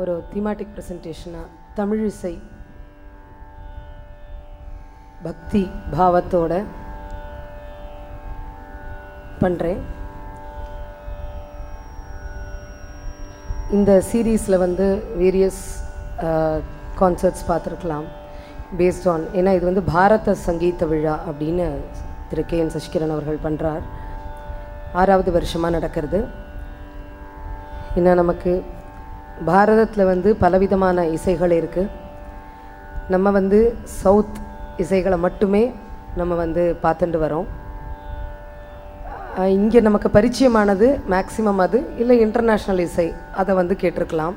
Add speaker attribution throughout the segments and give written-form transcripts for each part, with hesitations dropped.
Speaker 1: ஒரு தீமாட்டிக் ப்ரெசன்டேஷனாக தமிழ் இசை பக்தி பாவத்தோட பண்ணுறேன். இந்த சீரீஸில் வந்து வேரியஸ் கான்சர்ட்ஸ் பார்த்துருக்கலாம் பேஸ்ட் ஆன், ஏன்னா இது வந்து பாரத சங்கீத விழா அப்படின்னு திரு கே.என். சசிகிரண் அவர்கள் பண்ணுறார். 6வது வருஷமாக நடக்கிறது. இன்னும் நமக்கு பாரதத்தில் வந்து பலவிதமான இசைகள் இருக்குது. நம்ம வந்து சவுத் இசைகளை மட்டுமே நம்ம வந்து பார்த்துட்டு வரோம். இங்கே நமக்கு பரிச்சயமானது மேக்சிமம் அது இல்லை இன்டர்நேஷ்னல் இசை, அதை வந்து கேட்டிருக்கலாம்.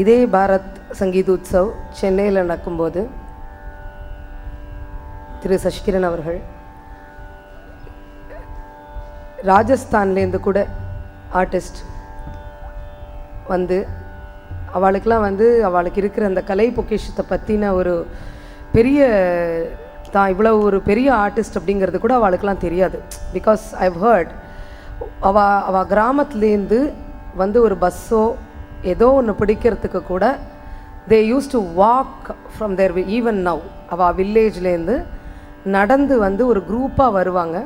Speaker 1: இதே பாரத் சங்கீத் உற்சவ் சென்னையில் நடக்கும்போது திரு சசிகிரண் அவர்கள் ராஜஸ்தான்லேருந்து கூட ஆர்டிஸ்ட் வந்து அவளுக்கெலாம் வந்து அவளுக்கு இருக்கிற அந்த கலை பொக்கிஷத்தை பற்றின ஒரு பெரிய தான் இவ்வளோ ஒரு பெரிய ஆர்டிஸ்ட் அப்படிங்கிறது கூட அவளுக்கெலாம் தெரியாது. பிகாஸ் ஐவ் ஹர்ட் அவள் கிராமத்துலேருந்து வந்து ஒரு பஸ்ஸோ ஏதோ ஒன்று பிடிக்கிறதுக்கு கூட they use to walk from there even now. அவள் வில்லேஜ்லேருந்து நடந்து வந்து ஒரு குரூப்பாக வருவாங்க.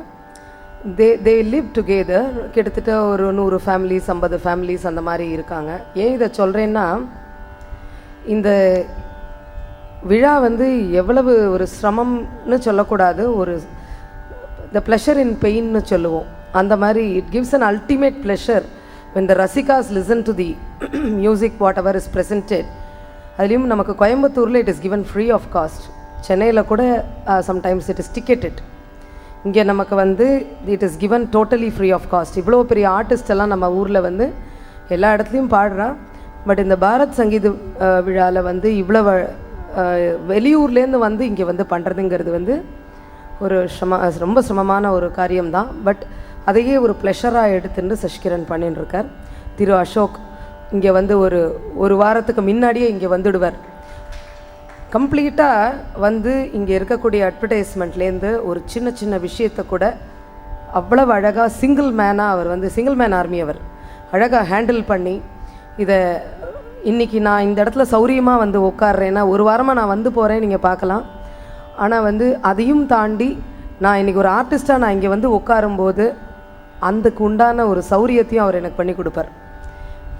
Speaker 1: They live together. கிட்டத்தட்ட ஒரு 100 ஃபேமிலிஸ் 50 ஃபேமிலிஸ் அந்த மாதிரி இருக்காங்க. ஏன் இதை சொல்கிறேன்னா, இந்த விழா வந்து எவ்வளவு ஒரு சிரமம்னு சொல்லக்கூடாது, ஒரு த ப்ளஷர் இன் பெயின்னு சொல்லுவோம். அந்த மாதிரி it gives an ultimate pleasure when the rasikas listen to the music whatever is presented. அதுலேயும் நமக்கு கோயம்புத்தூரில் it is given free of cost. சென்னையில் கூட சம்டைம்ஸ் இட் இஸ் டிக்கெட்டட். இங்கே நமக்கு வந்து it is given totally free of cost. இவ்வளோ பெரிய ஆர்டிஸ்ட் எல்லாம் நம்ம ஊரில் வந்து எல்லா இடத்துலையும் பாடுறா. பட் இந்த பாரத் சங்கீத விழாவில் வந்து இவ்வளோ வெளியூர்லேருந்து வந்து இங்கே வந்து பண்ணுறதுங்கிறது வந்து ஒரு ரொம்ப சிரமமான ஒரு காரியம்தான். பட் அதையே ஒரு ப்ளஷராக எடுத்துட்டு சசிகிரண் பண்ணின்னு இருக்கார். திரு அசோக் இங்கே வந்து ஒரு வாரத்துக்கு முன்னாடியே இங்கே வந்துடுவார். கம்ப்ளீட்டாக வந்து இங்கே இருக்கக்கூடிய அட்வர்டைஸ்மெண்ட்லேருந்து ஒரு சின்ன சின்ன விஷயத்தை கூட அவ்வளவு அழகாக சிங்கிள் மேனாக அவர் வந்து சிங்கிள் மேன் ஆர்மி அவர் அழகாக ஹேண்டில் பண்ணி இதை இன்றைக்கி நான் இந்த இடத்துல சௌரியமாக வந்து உட்காடுறேன்னா ஒரு வாரமாக நான் வந்து போகிறேன், நீங்கள் பார்க்கலாம். ஆனால் வந்து அதையும் தாண்டி நான் இன்றைக்கி ஒரு ஆர்டிஸ்ட்டாக நான் இங்கே வந்து உட்காரும்போது அதுக்கு உண்டான ஒரு சௌரியத்தையும் அவர் எனக்கு பண்ணி கொடுப்பார்.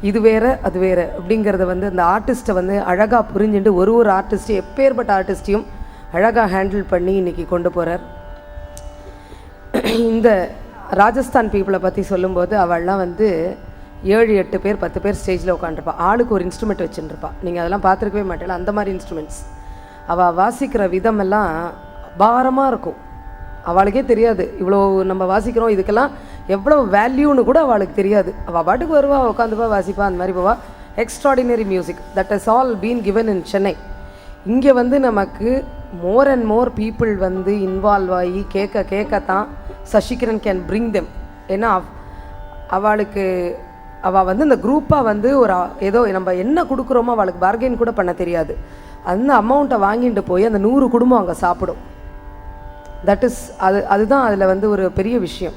Speaker 1: இது வேறு அது வேறு அப்படிங்கிறத வந்து அந்த ஆர்டிஸ்ட்டை வந்து அழகாக புரிஞ்சுட்டு ஒரு ஆர்டிஸ்ட்டையும் எப்பேற்பட்ட ஆர்டிஸ்ட்டையும் அழகாக ஹேண்டில் பண்ணி இன்றைக்கி கொண்டு போகிறார். இந்த ராஜஸ்தான் பீப்புளை பற்றி சொல்லும்போது அவள்லாம் வந்து 7-8 பேர் 10 பேர் ஸ்டேஜில் உட்காந்துருப்பா. ஆளுக்கு ஒரு இன்ஸ்ட்ருமெண்ட் வச்சுருப்பா. நீங்கள் அதெல்லாம் பார்த்துருக்கவே மாட்டேல, அந்த மாதிரி இன்ஸ்ட்ருமெண்ட்ஸ். அவள் வாசிக்கிற விதமெல்லாம் அபாரமாக இருக்கும். அவளுக்கே தெரியாது இவ்வளோ நம்ம வாசிக்கிறோம், இதுக்கெல்லாம் எவ்வளோ வேல்யூன்னு கூட அவளுக்கு தெரியாது. அவள் பாட்டுக்கு வருவா, உட்காந்துப்பா, வாசிப்பா, அந்த மாதிரி போவா. Extraordinary music that is all been given in Chennai. இங்கே வந்து நமக்கு மோர் அண்ட் மோர் பீப்புள் வந்து இன்வால்வ் ஆகி கேட்கத்தான் சசிகிரண் கேன் பிரிங் தெம். ஏன்னா அவளுக்கு அவள் வந்து இந்த குரூப்பாக வந்து ஒரு ஏதோ நம்ம என்ன கொடுக்குறோமோ அவளுக்கு பார்கெயின் கூட பண்ண தெரியாது. அந்த அமௌண்ட்டை வாங்கிட்டு போய் அந்த 100 குடும்பம் அங்கே சாப்பிடும். தட் இஸ் அதுதான் அதில் வந்து ஒரு பெரிய விஷயம்.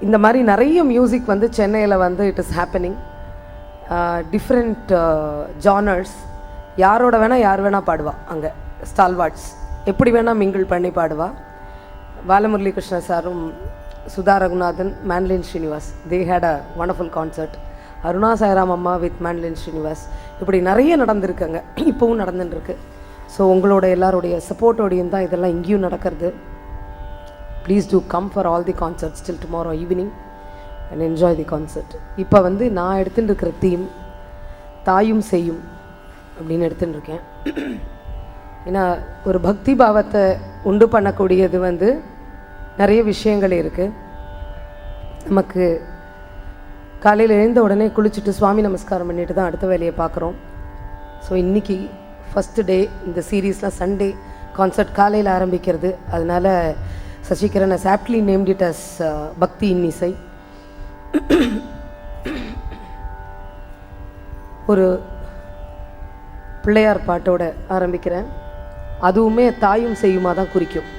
Speaker 1: இந்த மாதிரி நிறைய மியூசிக் வந்து சென்னையில் வந்து it is happening. Different genres. யாரோட வேணால் யார் வேணால் பாடுவா. அங்கே ஸ்டால்வார்ட்ஸ் எப்படி வேணால் மிங்கிள் பண்ணி பாடுவா. பாலமுரளி கிருஷ்ண சாரும் Sudha Raghunathan, mandolin Srinivas, they had a wonderful concert. Aruna Sairam அம்மா வித் மேன்லின் ஸ்ரீனிவாஸ், இப்படி நிறைய நடந்திருக்காங்க, இப்போவும் நடந்துட்டுருக்கு. ஸோ உங்களோட எல்லாருடைய சப்போர்ட்டோடையும் தான் இதெல்லாம் இங்கேயும் நடக்கிறது. Please do come for all the concerts till tomorrow evening and enjoy the concert. இப்போ வந்து நான் எடுத்துகிட்டு இருக்கிற தீம் தாயும் செய்யும் அப்படின்னு எடுத்துகிட்டு இருக்கேன். ஏன்னா ஒரு பக்தி பாவத்தை உண்டு பண்ணக்கூடியது வந்து நிறைய விஷயங்கள் இருக்குது. நமக்கு காலையில் எழுந்த உடனே குளிச்சுட்டு சுவாமி நமஸ்காரம் பண்ணிட்டு தான் அடுத்த வேலையை பார்க்குறோம். ஸோ இன்றைக்கி ஃபஸ்ட்டு டே இந்த சீரீஸில் சண்டே கான்சர்ட் காலையில் ஆரம்பிக்கிறது. அதனால் Sasikiran has aptly named it as பக்தி இன்னிசை. ஒரு பிள்ளையார் பாட்டோட ஆரம்பிக்கிறேன். அதுவுமே தாயும் செய்யுமா தான் குறிக்கும்.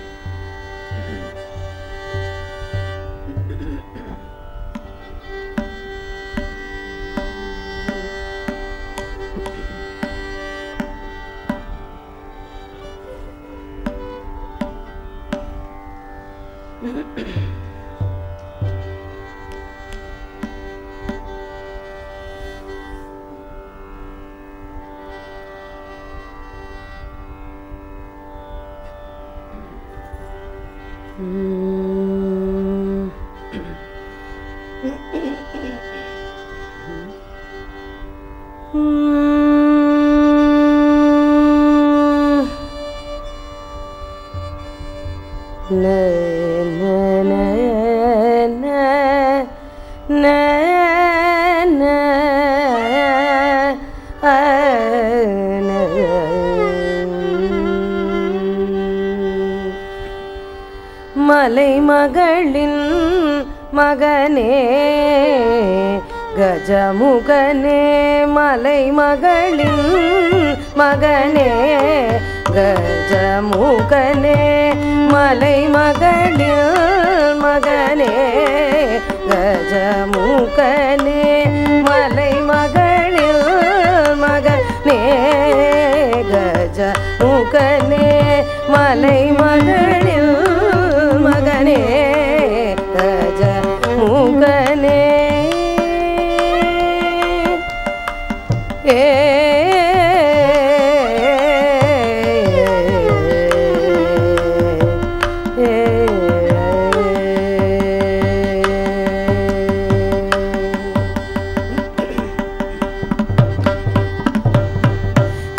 Speaker 1: மலைமகளின் மகனே கஜமுகனே, மலைமகளின் மகனே கஜமுகனே, மலைமகளின் மகனே கஜமுகனே, மலைமகளின் மகனே கஜமுகனே, மலைமகளின் மகனே கஜமுகனே.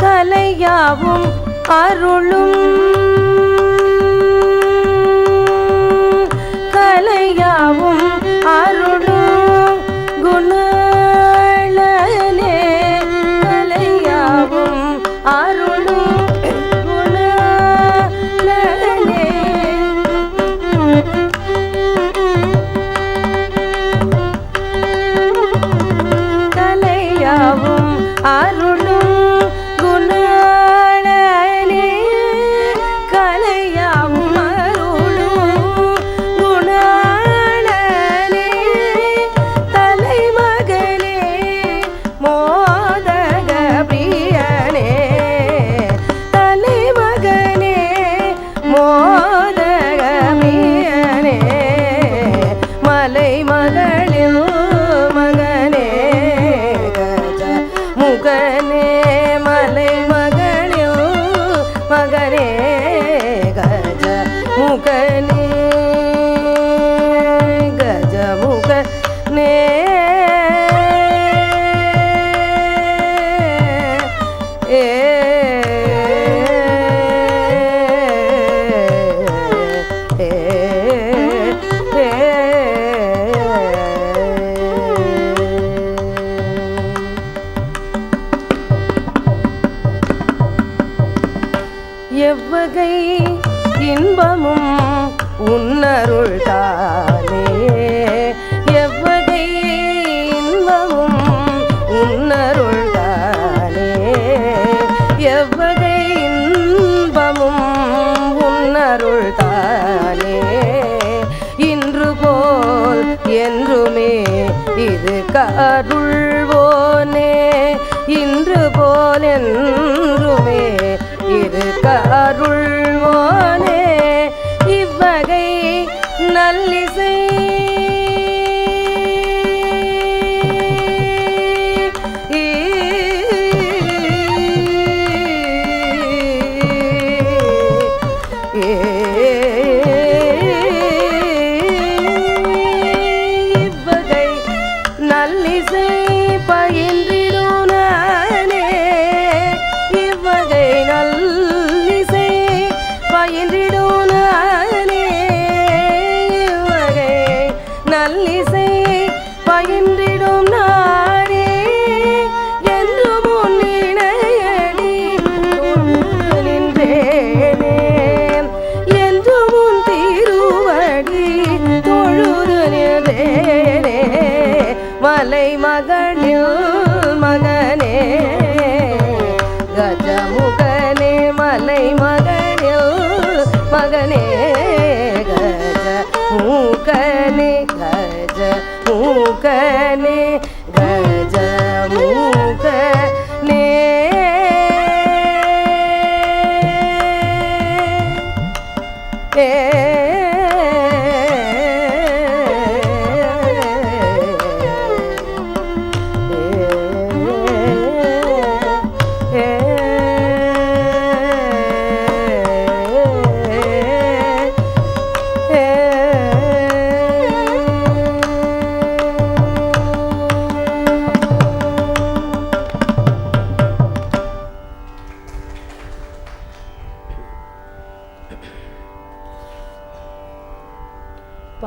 Speaker 1: கலையாவும் அருளும், கலையாவும் அருளும் குணாளனே, கலையாவும் அருளும் குணாளனே, கலையாவும் அருளும் குணாளனே, கலையாவும் அருளும் குணாளனே, தலைமகனே மோதக பிரியனே, தலைமகனே மோதக பிரியனே, மலைமகளின் மகனே கஜமுகனே, மலைமகளின் மகனே கஜமுகனே கஜமுகனே. எவ்வகை இன்பமும் உன்னருள் தானே, எவ்வகை இன்பமும் உன்னருள் தானே, எவ்வகை இன்பமும் உன்னருள் தானே, இன்று போல் என்றுமே இது கருள்வோனே, இன்று போல் என்றுமே இது கருள்வோனே, இவ்வகை நல்லிசை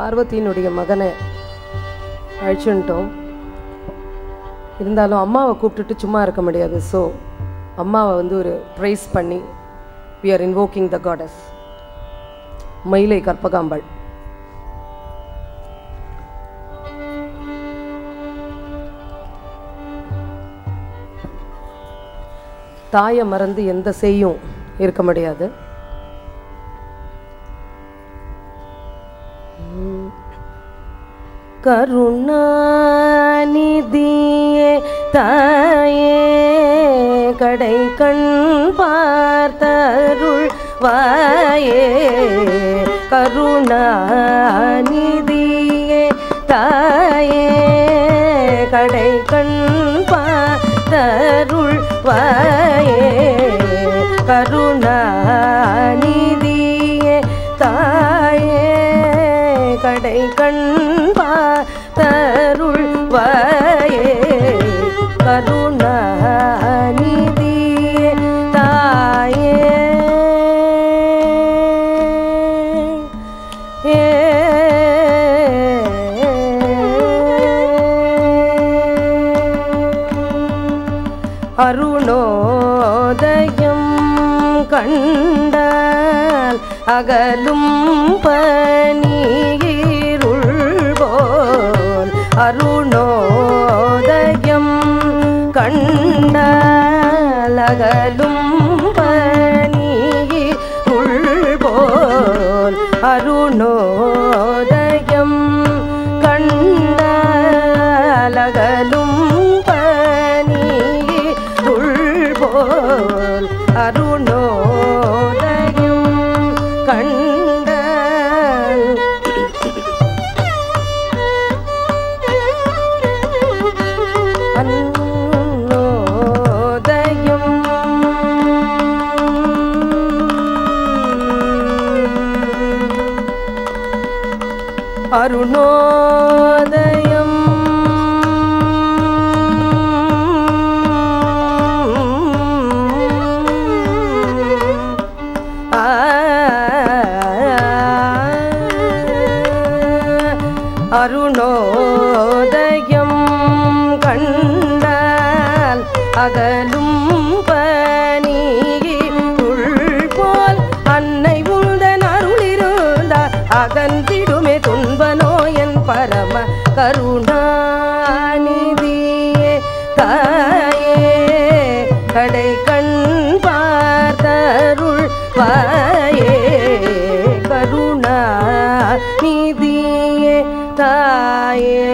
Speaker 1: பார்வதியினுடைய மகனை அழைச்சுட்டோம். இருந்தாலும் அம்மாவை கூப்பிட்டுட்டு சும்மா இருக்க முடியாது. ஸோ அம்மாவை வந்து ஒரு ப்ரைஸ் பண்ணி we are invoking the goddess மயிலை கற்பகாம்பாள். தாயை மறந்து எந்த செய்யும் இருக்க முடியாது. கருணாநிதியே தாயே கடை கண் பார்த்தருள் வாயே, கருணாநிதியே தாயே கடை கண் பார்த்தருள் வாயே, கருணாநிதியே தாயே கடை கண் பார்த்தருள் வாயே, கருணாநிதியே தாயே. அருணோதயம் கண்டால் அகலும் பனியிருள் போல், அருணோதயம் கண்டால் அகலும் பனியிருள் போல், அருணோதயம் கண்டால் அகலும் அருணோதயம் கண்டால் அருணோதயம் அருணோதயம் அருணோதயம் கண்டால் அகலும் பனியிருள் போல், அன்னை உந்தன் அருளிருந்தால் அகன்றிடுமே துன்ப நோயன் பரம கருணாநிதியே தாயே கடை கண் பார்த்தருள் வாயே, கருணாநிதியே தாயே.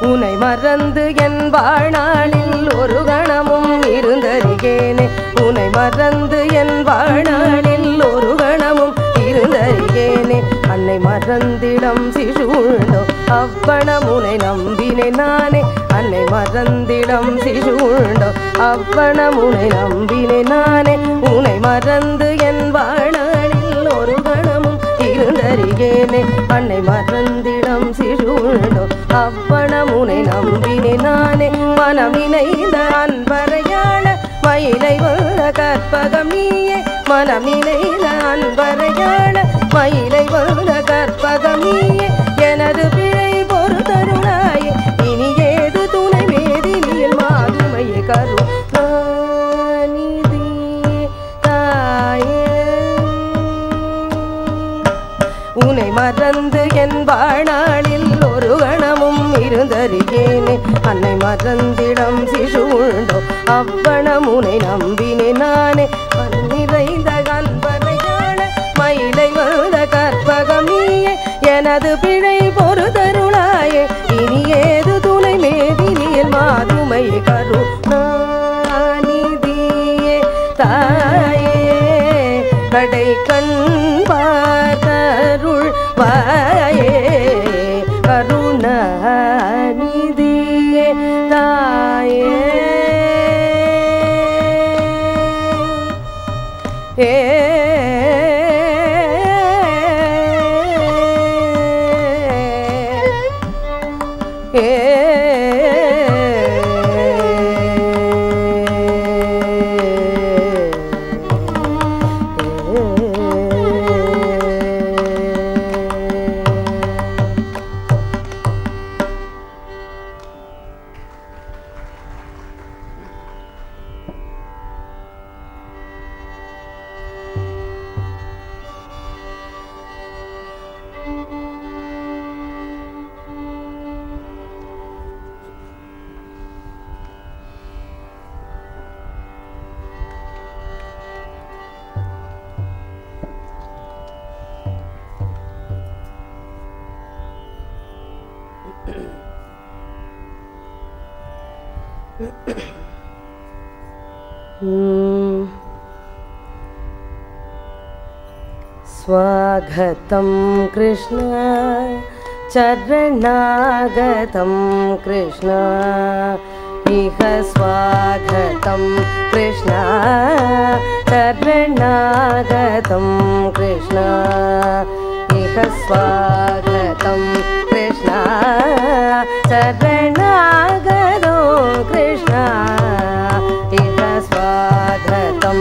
Speaker 1: உனை மறந்து என் வாழ்நாளில் ஒரு கணமும் இருந்தறிகேனே, உனை மறந்து என் வாழ்நாளில் ஒரு கணமும் இருந்தறிகேனே, அன்னை மறந்திடம் சிசூழ்ந்தோ அவ்வனம் உனை நம்பினேன் நானே, அன்னை மறந்திடம் சிசூழ்ந்தோ அவ்வனம் உனை நம்பினேன் நானே, உனை மறந்து என் வாழ்நாளில் ஒரு கணமும் இருந்தறிகேனே, அன்னை மறந்திடம் சிசூழ்ந்தோ அவ்வனம் உனை நம்பினேன் நானே, மனம் நினைந்த அன்பரையாள மயிலை வந்த கற்பகம் நீயே, மனம் நினைந்த அன்பரையாள மயிலை வந்த கற்பகம் நீயே, எனது பிழை பொறுத்தருளாயே இனி ஏது துணை மேதினியில் மாதுமையே கருணாநிதியே தாயே. உனை மறந்து என் வாழ்நாளில் ஒரு கணமும் இருந்தறியேனே, அன்னை மறந்திடம் சிசூழ்ந்தோ அவ்வனம் உனை நம்பினேன் நானே, நிறைந்த கண்பரையாள மயிலை வந்த கற்பகம் நீயே, எனது பிழை பொறுத்தருளாயே இனி ஏது துணை மேதினியில் மாதுமையே கருணாநிதியே தாயே கடை கண் பார்த்தருள் வாயே, கருணாநிதியே தாயே. ஏ स्वागतं कृष्ण चरणागतं कृष्ण इह स्वागतं कृष्ण चरणागतं कृष्ण इह स्वागतं कृष्ण चरणागतो कृष्ण इह स्वागतं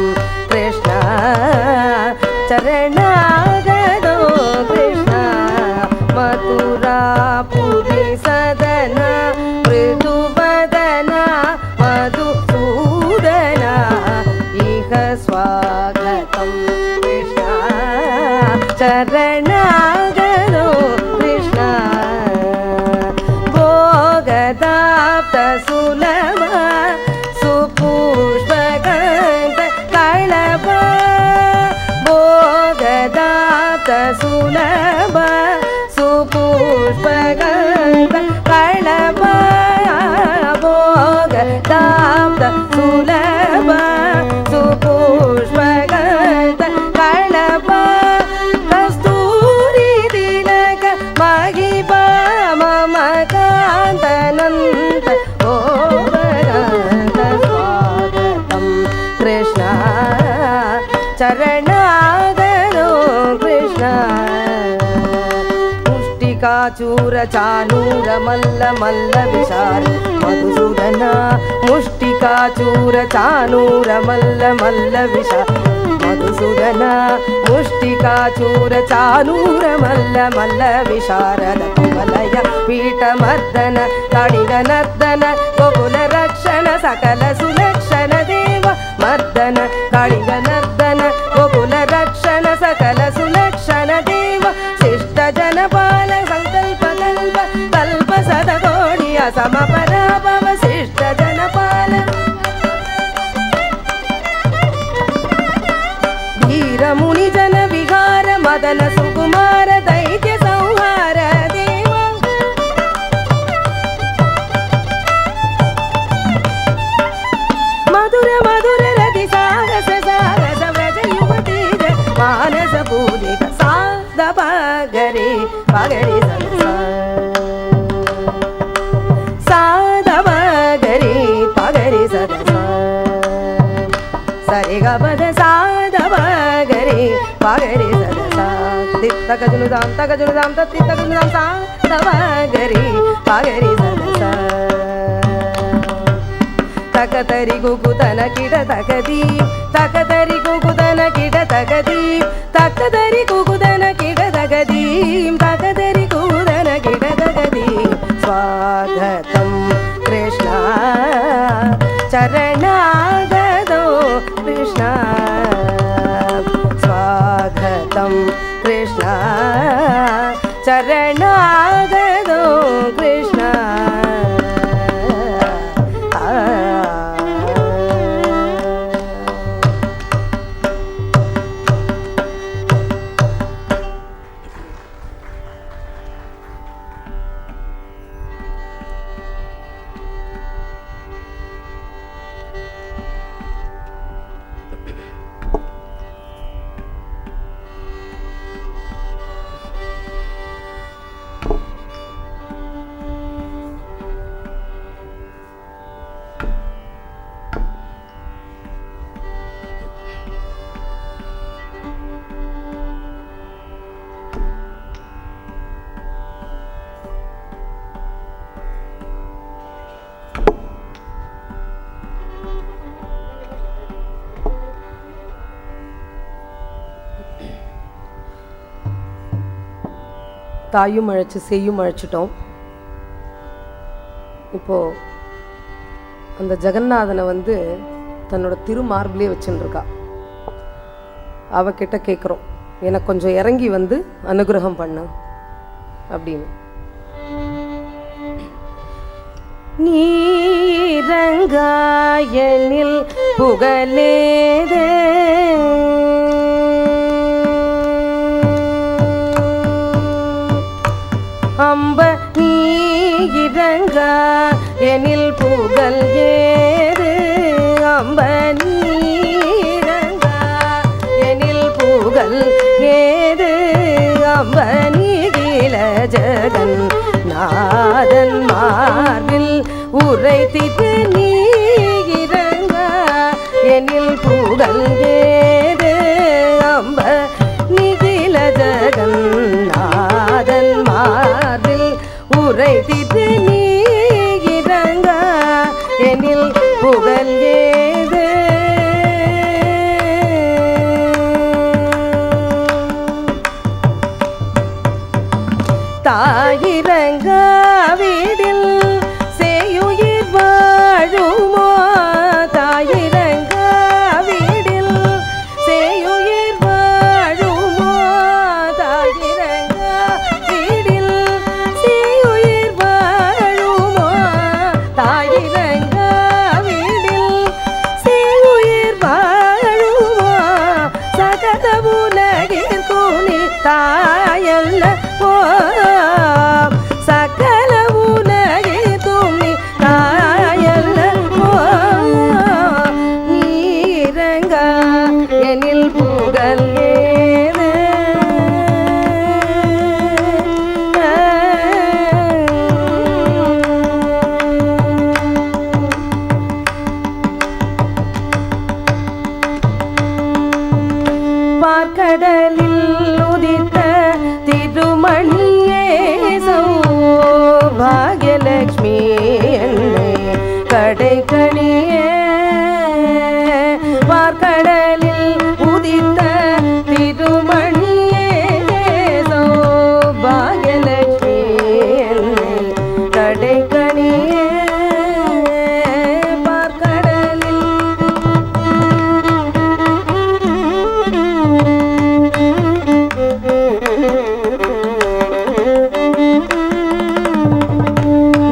Speaker 1: कृष्ण चरणागतो कृष्ण मथुरापुरी सदन मृदुवदन मधुसूदन इह स्वागतं कृष्ण चरणागतो कृष्ण भोगदाप्त सुलभ सुपुष्पगन्ध कळभ भोगदाप्त सुलभ सुपुष्पगन्ध कळभ भोगदाप्त सुलभ सुपुष्पगन्ध कळभ कस्तूरी तिलक महिमा मम कान्तनन्द स्वागतं कृष्ण चरणागतो कृष्ण मुष्टिकाचूर चानूर मल्ल मल्ल विशाल मधुसूदन मुष्टिकाचूर चानूर मल्ल मल्ल विशाल मधुसूदन मुष्टिकाचूर चानूर मल्ल मल्ल विशारद कमलय पीठमर्दन काळिगनर्दन गोकुल रक्षण सकल सुलक्षण देव मर्दन काळिगनर्दन गोकुल रक्षण सकल सुलक्षण देव शिष्ट जनपाल संकल्प कल्प कल्प सदकोणि असमपराभव शिष्ट जनपाल धीर मुनि जन विहार मदन सुकुमार दैत्य संहार देव मधुर मधुर रति साहस साहस व्रज युवती मानस पूजित साधव गरे पगरे साधव गरे पगरे सदसा सरे गबद साधव गरे पगरे सदसा तगजुनुदाम तगजुनुदाम तगजुनुदाम साधव गरे पगरे सदसा तकतरि गुकुतन किड तकदी तकतरि गुकुतन किड तकदी तकतरि गुकुतन किड तकदी तकतरि गुकुतन किड तकदी स्वागतं कृष्ण चरणागतो कृष्ण स्वागतं कृष्ण चरणागतो कृष्ण தாயும் அழைச்சி செய்யும் அழைச்சிட்டோம். இப்போது அந்த ஜெகநாதனை வந்து தன்னோட திருமார்பிலே வச்சுருக்கா. அவகிட்ட கேட்குறோம், எனக்கு கொஞ்சம் இறங்கி வந்து அனுகிரகம் பண்ணு அப்படின்னு. நீரங்காயனில் புகழேதே அம்ப நீரங்காயனில் நீரங்கா எனில் புகழ் ஏது அம்ப நீரங்கா எனில் புகழ் ஏது அம்ப நீகில ஜகன் நாதன் மார்பில் உரைத்திட்டு நீரங்கா எனில் புகழ் ஏது அம்ப நீகில ஜகன் நாதன் மார்பில் உரைத்திட்டு நீரங்கா எனில் புகழ் ஏது தாயிரங்கா வீடில் செய்யுயிர் வாழுமோ தாயிரங்கா வீடில் செய்யுயிர் வாழுமோ தாயிரங்கா வீடில் செய்யுயிர் வாழுமோ தாயிரங்கா வீடில் செய்யுயிர் வாழுமோ சகல உலகிற்குனி தாயல்ல போ சகல உலகிற்கும் நீ தாயல்ல போ நீரங்கா எனில் புகழ் ஏது பார்க்கடலில் உதித்த திருமணியே சௌபாகியலட்சுமி என்னை கடைக்கணியே பார்க்கடலில் உதித்த திருமணியே சௌபாகியலட்சுமி என்னை கடைக்கணியே பார்க்கடலில்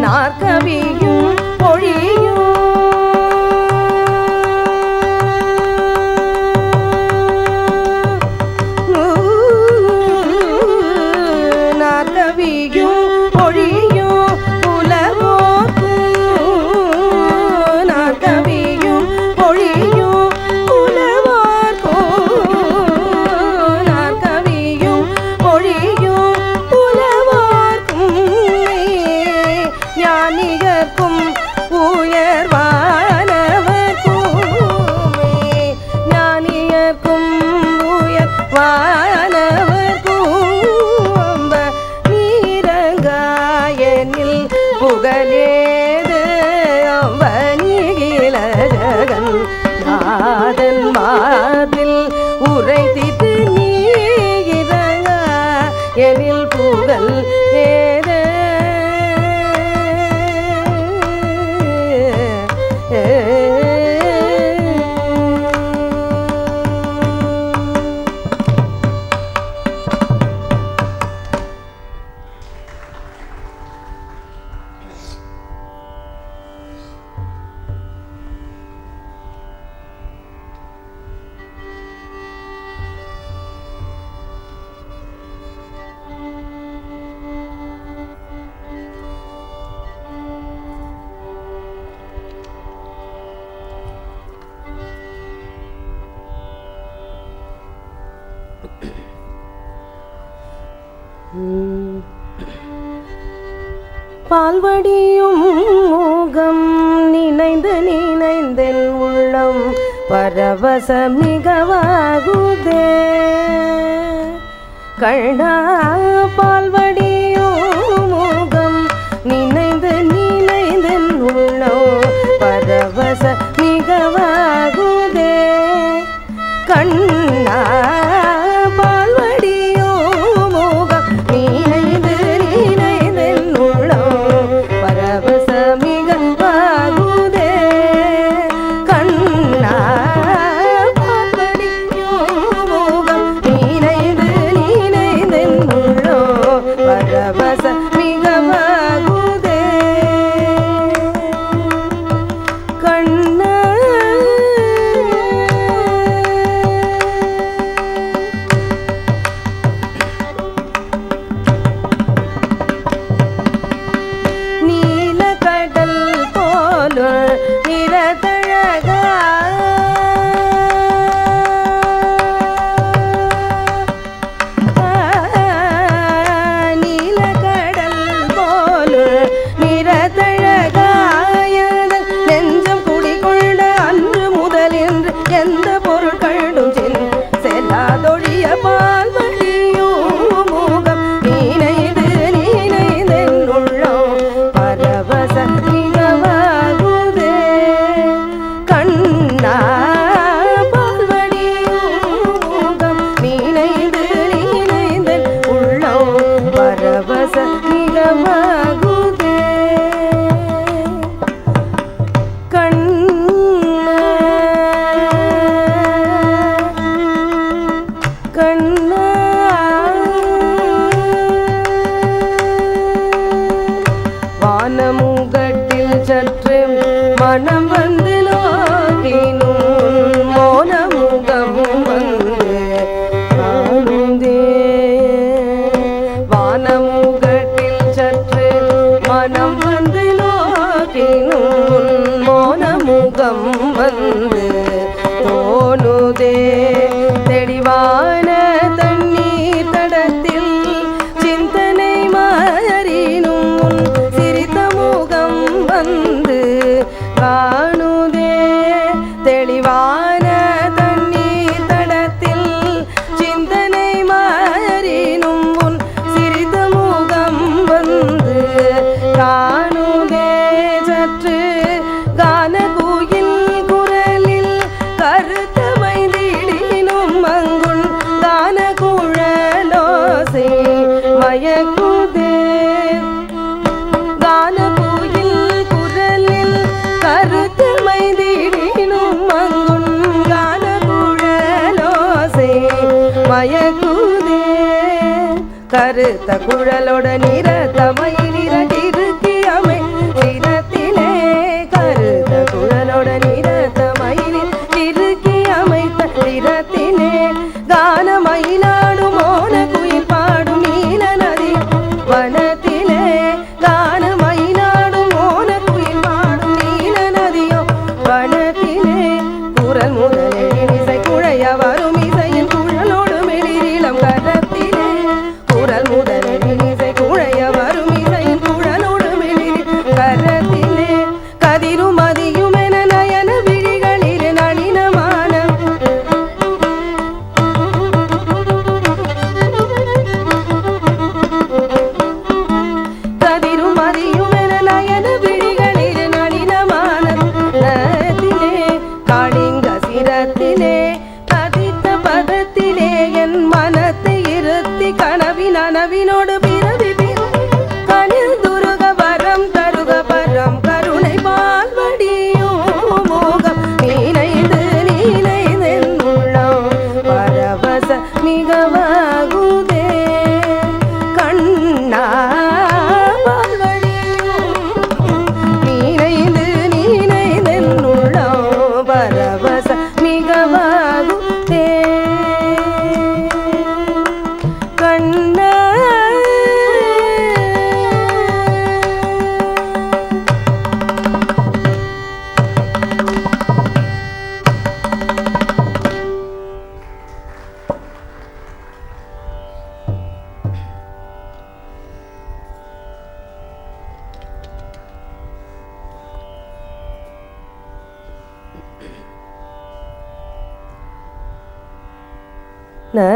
Speaker 1: நாற்கவியும் பொழியும் நாற்கவியும் பொழியும் புலவோர்க்கும் நாற்கவியும் பொழியும் புலவோர்க்கும் நாற்கவியும் பொழியும் புலவோர்க்கும் ஞானிகர்க்கும் உயர்வானவர்க்குமே ஞானியர்க்கும் உயர்வானவர்க்கும் நீரங்காயனில் புகழேது அம்ப நீகில ஜகன் நாதன் மார்பில் உரைத்திட்டு நீரங்கா எனில் புகழ் ஏது பால்வடியும் முகம் நினைந்து நினைந்தென் உள்ளம் பரவச மிகவாகுதே கண்ணா பால்வடியும் முகம் நினைந்து நினைந்தென் உள்ளம் பரவச மிகவாகுதே கண்ணா மனம் வந்து நோக்கினும் மோனமுகம் வந்து காணுதே. வானமுகத்தில் சற்று மனம் வந்து நோக்கினும் மோனமுகம் வந்து தோணுதே. தெளிவான தண்ணீர் தடத்தில் சிந்தனை மாறினும் சிரித்த முகம் வந்து காணுதே. தெளிவான தண்ணீர் தடத்தில் சிந்தனை மாறினும் சிரித்த முகம் வந்து காணுதே. சற்று கான குயில் குரலில் கருத்த மைதிடினும் அங்குள் கான குழலோசை மயக்குதே. கான குயில் குரலில் கருத்த மைதிடினும் அங்குள் கான குழலோசை மயக்குதே. கருத்த குழலோட நிறத்த மயிலிறகிருக்கி அமை நிறத்திலே. கருத்த குழலோட நிறத்த மயிலில் திருக்கி அமைத்த நிறத்திலே. கான மயிலாடும் மோன குயில் பாடும் நீல நதி வனத்திலே. கான மயிலாடும் மோன குயில் பாடும் நீல நதியோ வனத்திலே. குரல் முதலில் இசை குழைய வரும் இசையின் குழலோடு மெளிரிலம் கரத்திலே. குரல் முதலில் இசை குழைய வரும் இசையின் குழலோடு மெளிரி கரத்திலே. கதிரும் அதியும் என நயன விழிகளில் நளினமான கதிரும் அதியும் என நயன விழிகளில் நளினமான நதிலே. காளிங்க சிரத்திலே கதித்த பதத்திலே என் மனத்தை இருத்தி கனவின் அனவினோடு பிறவி கனில் துருக வரம் தருக பரம் கருணை பால்வடியும் மோகம் நீனைந்து நீனைந்தென்னுள்ளம் பரவச மிகவாகுதே. கண்ணா பால்வடியும் நீனைந்து நீனைந்தென்னுள்ளம் பரவச மிகவாகுதே. கண்ணா na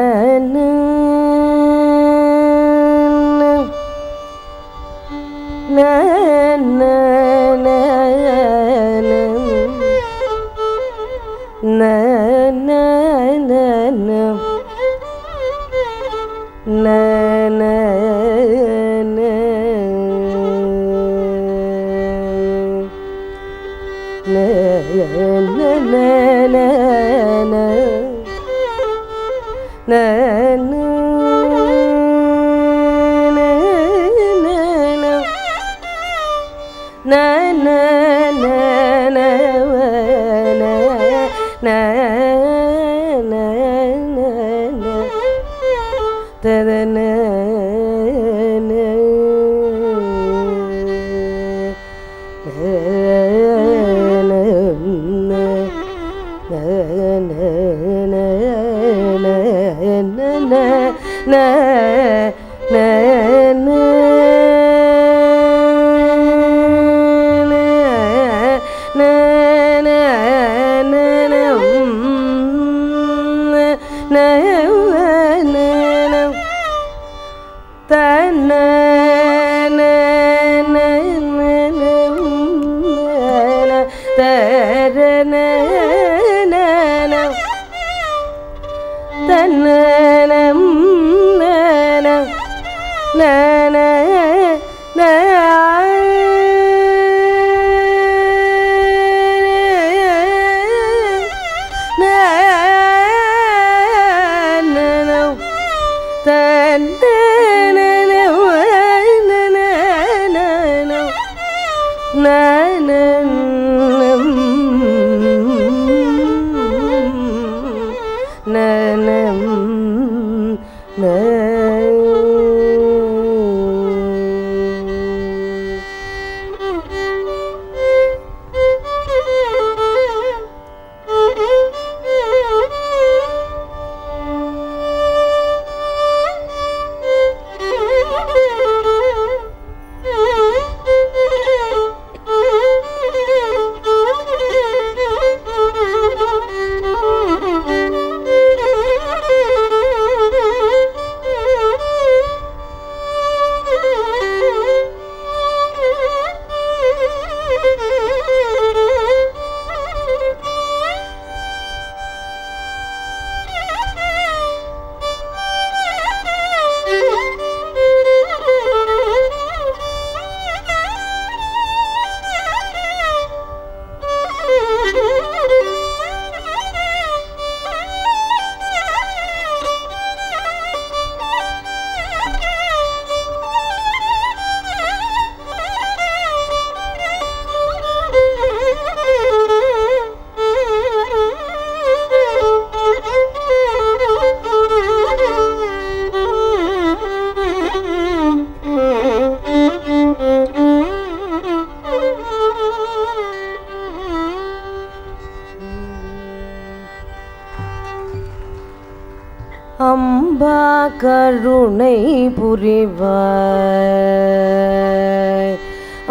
Speaker 1: கருணை புரிவாய்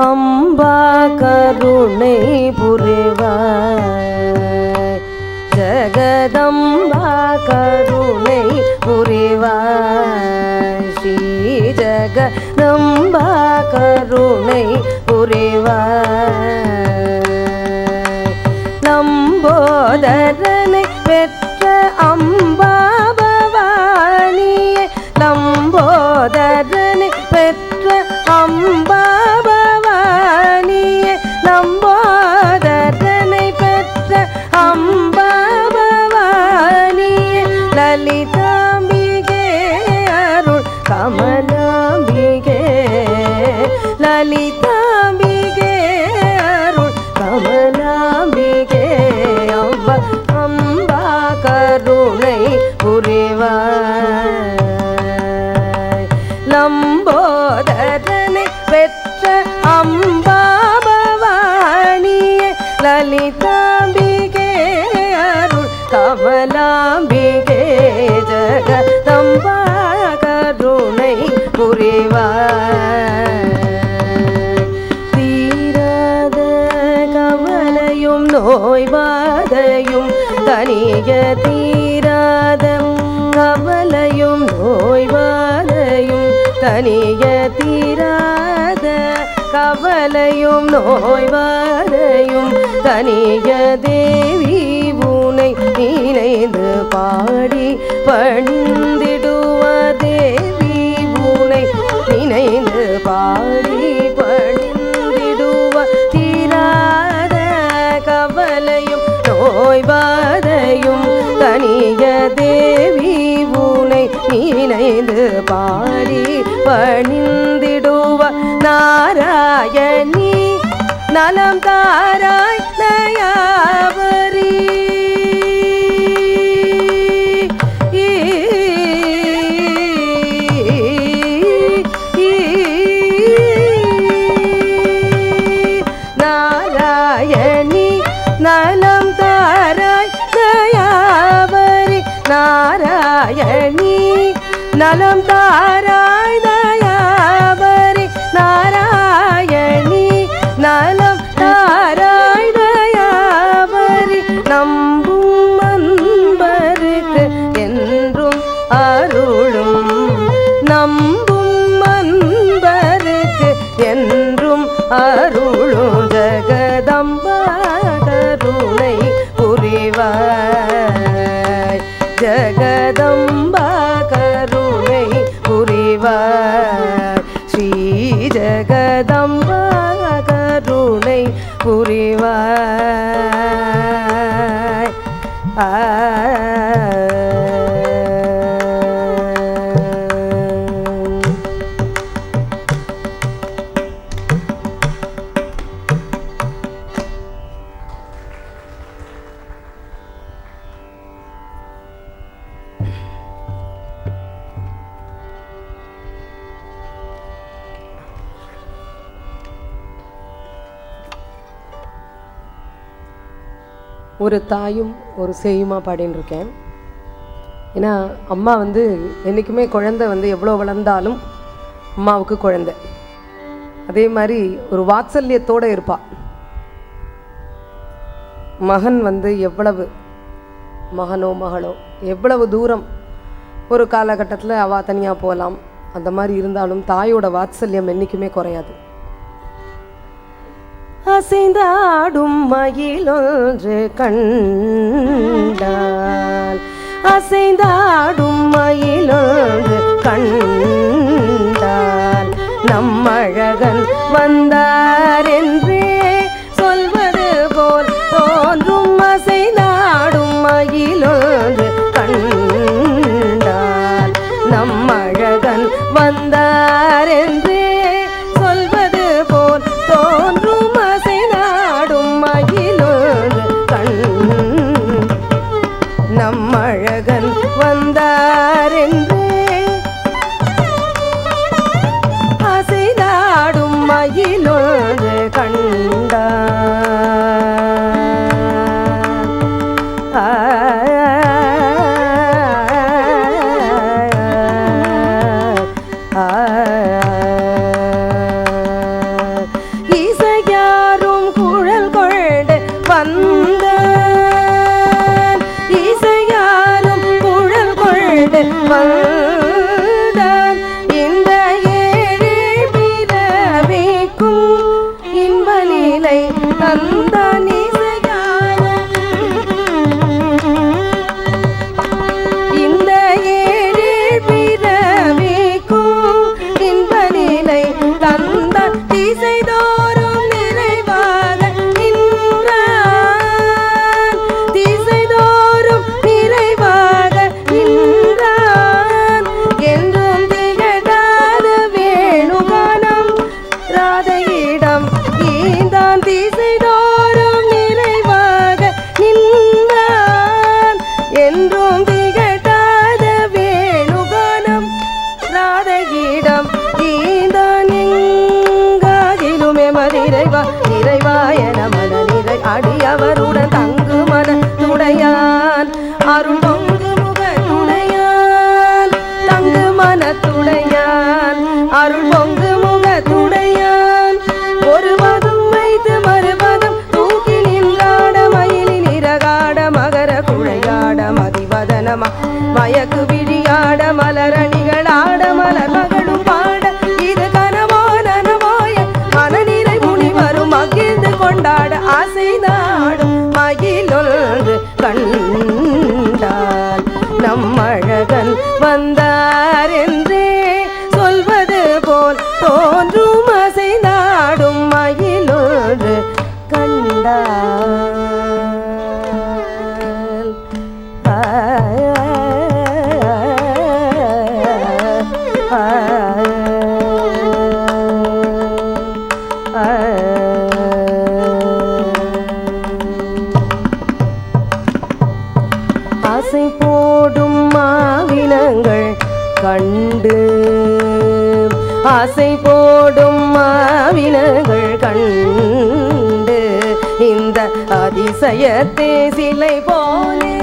Speaker 1: அம்பா கருணை புரிவாய் ஜகதம்பா கருணை புரிவாய் ஸ்ரீ ஜகதம்பா கருணை புரிவாய் லம்போதரனை பெற்ற அம்பா பவானியே லம்போதரனை பெற்ற அம்பா பவானியே லம்போதரனை பெற்ற அம்பா பவானியே லலிதாம்பிகே அருள் கமலாம்பிகே லலிதாம்பிகே அருள் கமலாம்பிகே அம்பா கருணை புரிவாய் லம்போதரனை பெற்ற அம்பா பவானியே லலிதாம்பிகே அருள் கமலாம்பிகே ஜகதம்பா கருணை புரிவாய் தீராத கவலையும் நோய்வாதையும் தனிய தீராத கவலையும் நோய்வாதையும் தனிய தீராத கவலையும் நோய்வாதையும் தனிய தேவி உனை நினைந்து பாடி பணிந்திடுவ தேவி உனை நினைந்து பாடி பணிந்திடுவ தீராத கவலையும் நோய்வாதையும் தனிய தேவி உனை நினைந்து பாடி பணிந்திடுவ நாராயணி நலம் தாராய் தயாவரி நாராயணி நலம் தாராய் தயாவரி நாராயணி நலம் தாராய் தயாவரி நாராயணி நலம் தாராய் தயாவரி நம்பும் அன்பருக்கு என்றும் அருளும் நம்பும் அன்பருக்கு என்றும் அருளும் ஜகதம்பா கருணை புரிவாய் ஜகதம்பா கருணை புரிவாய் ஸ்ரீ ஜகதம்பா கருணை புரிவாய் ஒரு தாயும் ஒரு சேயுமா பாடின்னு இருக்கேன். ஏன்னா அம்மா வந்து என்றைக்குமே குழந்தை வந்து எவ்வளோ வளர்ந்தாலும் அம்மாவுக்கு குழந்தை. அதே மாதிரி ஒரு வாத்சல்யத்தோடு இருப்பாள். மகன் வந்து எவ்வளவு மகனோ மகளோ எவ்வளவு தூரம் ஒரு காலகட்டத்தில் அவள் தனியாக போகலாம், அந்த மாதிரி இருந்தாலும் தாயோட வாத்சல்யம் என்றைக்குமே குறையாது. அசைந்தாடும் மயிலொன்று கண்டால் அசைந்தாடும் மயிலொன்று கண்டால் நம்மழகன் வந்தார் என்றே சொல்வது போல் தோன்றும். அசைந்தாடும் மயிலொன்று கண்டால் நம்மழகன் வந்தார் என்றே சொல்வது போல் தோன்றும். அசைந்தாடும் மயிலொன்று நம்மழகன் வந்தார் என்றே அசைந்தாடும் மயிலொன்று இடம் ஈந்தான் திசைதோறும் நிறைவாக நின்றான் என்றும் திகட்டாத வேணுகானம் ராதையிடம் ஈந்தான் எங்காகிலுமே மதிரைவா நிறைவாயன மன நிறை அடியவருடன் தங்கு மன துடையான் அருள் பொங்கு முகத்துடையான் தங்கு மனத்துடையான் அருள் பொங்கு முகத்துடையான் ஒரு பதம் வைத்து மறுபதம் தூக்கி நின்றாட மயிலின் இறகாட மகர குழையாட மதிவதனமா மயக்கு விழியாட மலரணிகளாட மலர் மகளும் பாட இது கனவோ நனவோய மனநிறை முனிவரும் மகிழ்ந்து கொண்டாட ஆசை நாடும் மகிழொன்று கண்டால் நம்மழகன் வந்தார் என்றே சொல்வது போல் தோன்றும் ஆசை நாடும் மகிழொன்று கண்டால் ஆசை போடும் மாவினங்கள் கண்டு ஆசை போடும் மாவினங்கள் கண்டு இந்த அதிசயத்தே சிலை போலே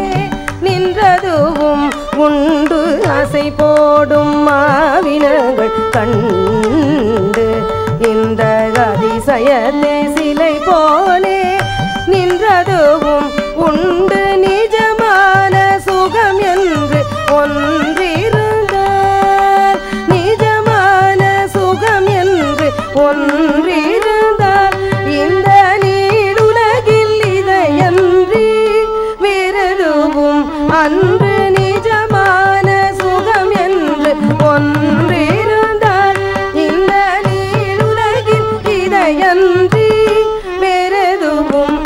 Speaker 1: நின்றதுவும் உண்டு ஆசை போடும் மாவினங்கள் கண்டு இந்த அதிசயத்தே சிலை போலே நின்றதுவும் உண்டு நிஜமான சுகம் என்று ஒன்றிருந்தால் நிஜமான சுகம் என்று ஒன்றிருந்தால் இந்த நீடுலகில் இதையன்றி வேறெதுவும் அன்று நிஜமான சுகம் என்று ஒன்றிருந்தால் இந்த நீடுலகில் இதையன்றி வேறெதுவும்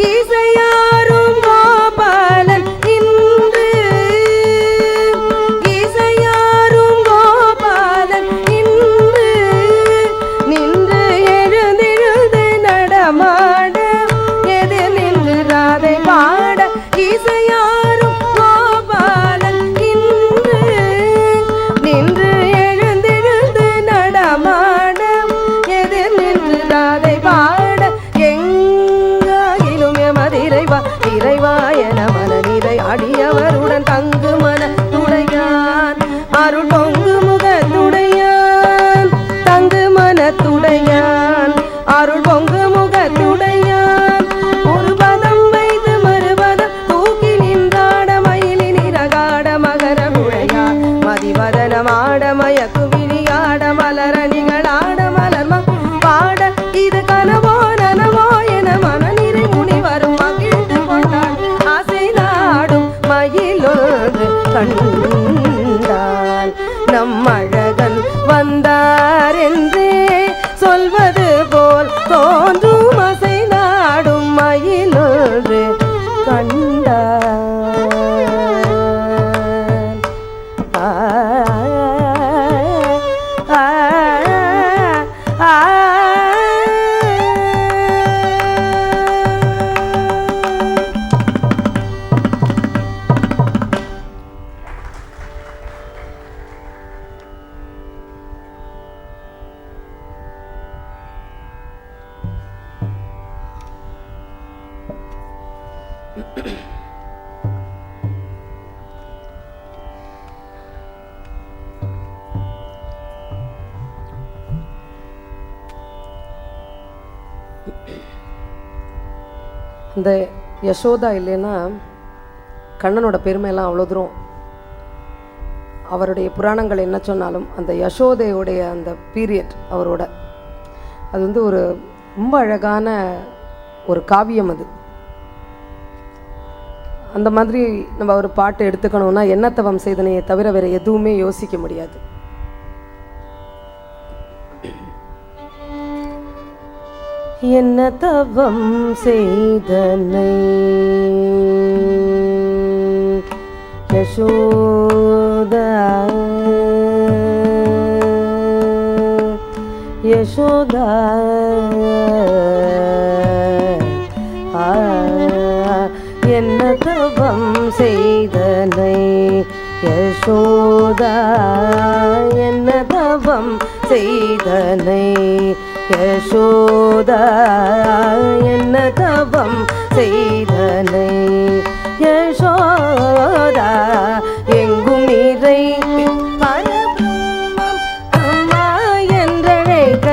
Speaker 1: இசையாரும் கோபாலன் இன்று இசையாரும் கோபாலன் இன்று நின்று எழுந்தெழுந்து நடமாட எதிர் நின்று ராதை பாட இசையாரும் கோபாலன் இன்று நின்று எழுந்தெழுந்து நடமாட எதிர் நின்று ராதை பாட எங்காகிலுமே மதிரைவா இறைவாயன மன நிறை அடியவருடன் தங்கு மன துடையான் அருள் பொங்கு முகத்துடையான் தங்கு மனத்துடையான் அருள் பொங்கு முகத்துடையான் ஒரு பதம் வைத்து மறுபதம் தூக்கி நின்றாட மயிலின் இறகாட மகர குழையா மதிவதனமாட மயக்கு விழியாட மலரணிகளாட மலர்ம பாட இது கனவோ நனவோ என மனநிறை முனிவரும் மகிழ்ந்து கொண்டான் ஆசை நாடும் மகிழொன்று கண்டால் நம்மழகன் வந்தார் என்றே சொல்வது போல் தோன்றும் ஆசை நாடும் மகிழொன்று கண்டால் இந்த யசோதா இல்லைன்னா கண்ணனோட பெருமையெல்லாம் அவ்வளோ தூரம் அவருடைய புராணங்கள் என்ன சொன்னாலும் அந்த யசோதையுடைய அந்த பீரியட் அவரோட அது வந்து ஒரு ரொம்ப அழகான ஒரு காவியம் அது. அந்த மாதிரி நம்ம ஒரு பாட்டு எடுத்துக்கணும்னா என்ன தவம் செய்தனையை தவிர வேறு எதுவுமே யோசிக்க முடியாது. என்ன தவம் செய்தனை யசோதா யசோதா என்ன தவம் செய்தனை யசோதா என்ன தவம் செய்தனை யசோதா என்ன தவம் செய்தனை யசோதா எங்கும் இறை பரபிரம்மம் அம்மா என்றழைக்க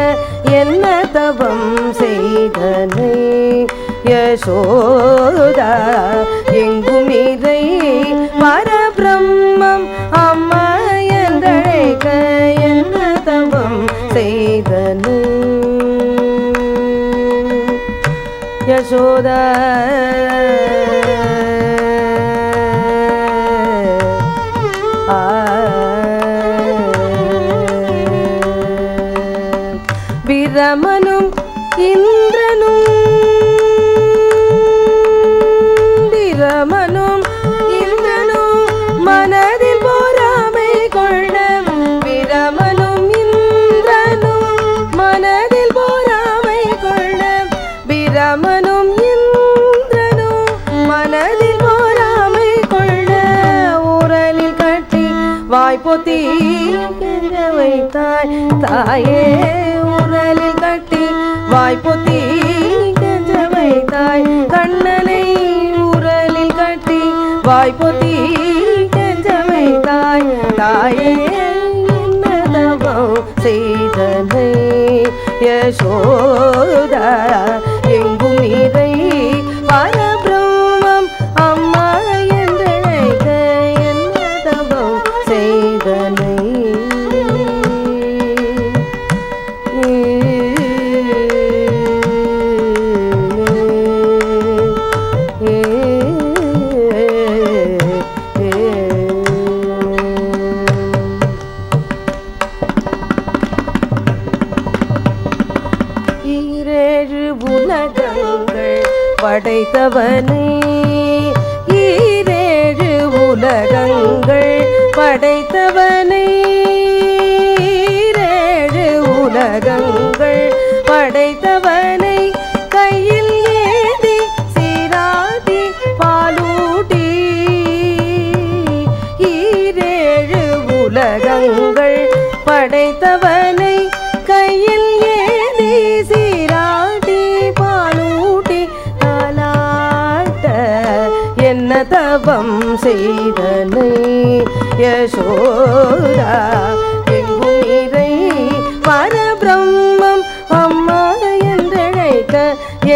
Speaker 1: என்ன தவம் செய்தனை யசோதா எங்கும் இறை பரபிரம்மம் அம்மா என்றழைக்க என்ன தவம் செய்தனை யசோதா பிரமனும் இந்திரனும் பிரமனும் இந்திரனும் மனதில் பொறாமை கொள்ள பிரமனும் இந்திரனும் மனதில் பொறாமை கொள்ள பிரமனும் இந்திரனும் மனதில் பொறாமை கொள்ள ஊரலில் கட்டி வாய்ப்பொத்தி வைத்தாய் தாயே ஊரலில் கட்டி வாய்ப்பொத்தி கெஞ்ச வைத்தாய் கண்ணனை ஊரலில் கட்டி வாய்ப்பொத்தி கெஞ்ச வைத்தாய் தாயே என்ன தவம் செய்தனை யசோதா எங்கும் இறை பரபிரம்மம் அம்மா என்றழைக்க என்ன தவம் செய்தனை படைத்தவனே ஈரேழு உலகங்கள் படைத்தவனே ஈரேழு உலகங்கள் படைத்தவனை கையில் ஏந்தி சீராட்டி பாலூட்டி ஈரேழு உலகங்கள் படைத்தவனை கையில் ஏந்தி சீராட்டி பாலூட்டி என்ன தவம் செய்தனை யசோதா எங்கும் இறை பரபிரம்மம் அம்மா என்றழைக்க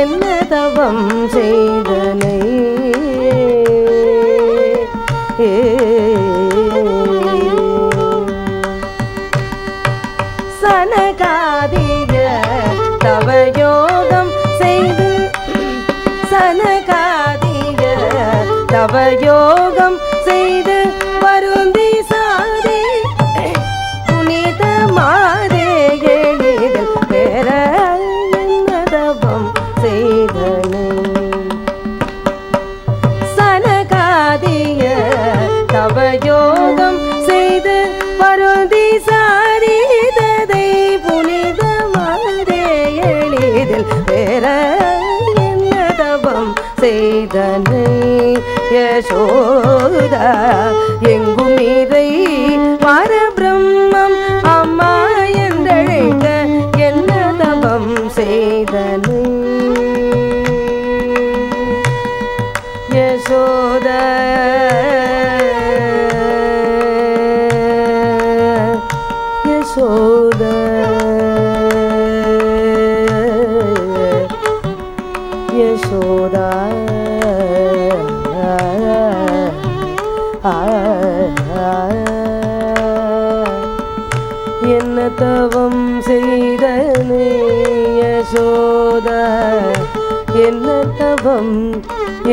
Speaker 1: என்ன தவம் செய்தனை சனகாதிய தவயோகம் செய்து சனகாதிய தவயோகம் செய்து வருந்தி சாதி புனித மாதே எளிதில் பெற என்ன தவம் செய்தனை சனகாதிய தவயோகம் செய்து வருந்தி சாரிததை புனித மாதே எளிதில் பெற என்ன தவம் செய்தனை யசோதா எங்கும் இறை பரபிரம்மம் அம்மா என்றழைக்க என்ன தவம் செய்தனை யசோதா யசோதா யசோதா என்ன தவம் செய்தனை யசோதா என்ன தவம்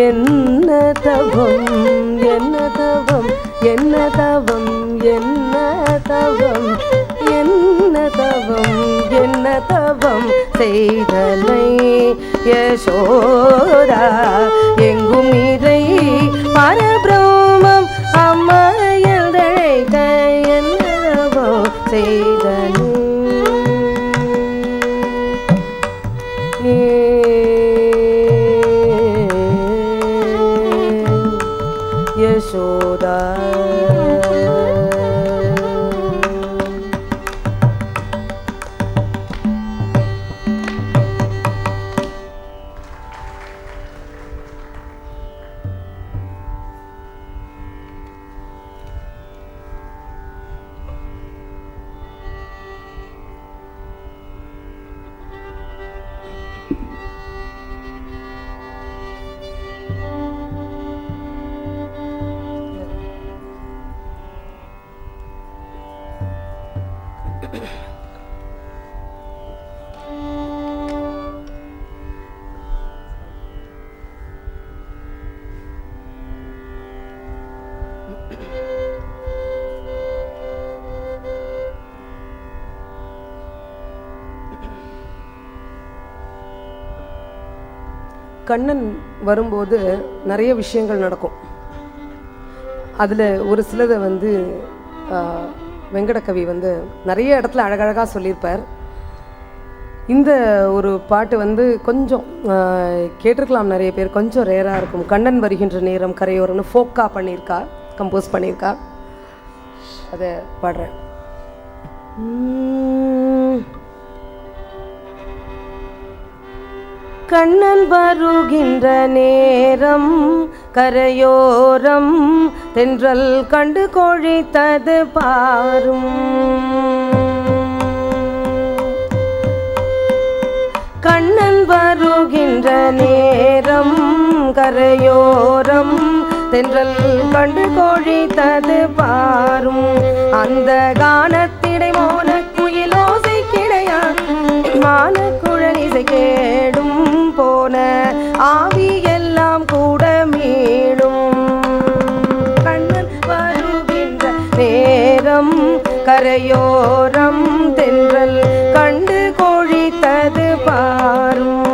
Speaker 1: என்ன தவம் என்ன தவம் என்ன தவம் என்ன தவம் என்ன தவம் என்ன தவம் செய்தனை யசோதா எங்கும் இறை பரபிரம்மம் அம்மா என்றழைக்க என்ன தவம் செய்தனை கண்ணன் வரும்போது நிறைய விஷயங்கள் நடக்கும். அதில் ஒரு சிலதை வந்து வெங்கடகவி வந்து நிறைய இடத்துல அழகழகாக சொல்லியிருப்பார். இந்த ஒரு பாட்டு வந்து கொஞ்சம் கேட்டிருக்கலாம் நிறைய பேர், கொஞ்சம் ரேராக இருக்கும். கண்ணன் வருகின்ற நேரம் கரையோரம்னு ஃபோக்கா பண்ணியிருக்கா, கம்போஸ் பண்ணியிருக்கா. அதை பாடுறேன். கண்ணன் வருகின்ற நேரம் கரையோரம் தென்றல் கண்டு கொழித்தது பாரும். கண்ணன் வருகின்ற நேரம் கரையோரம் தென்றல் கண்டு கொழித்தது பாரும். அந்த கானத்திடை மோன குயிலோசை கிடையா மான குழலிசை கேடும் போன ஆவி எல்லாம் கூட மீளும். கண்ணன் வருகின்ற நேரம் கரையோரம் தென்றல் கண்டு கொழித்தது பாரும்.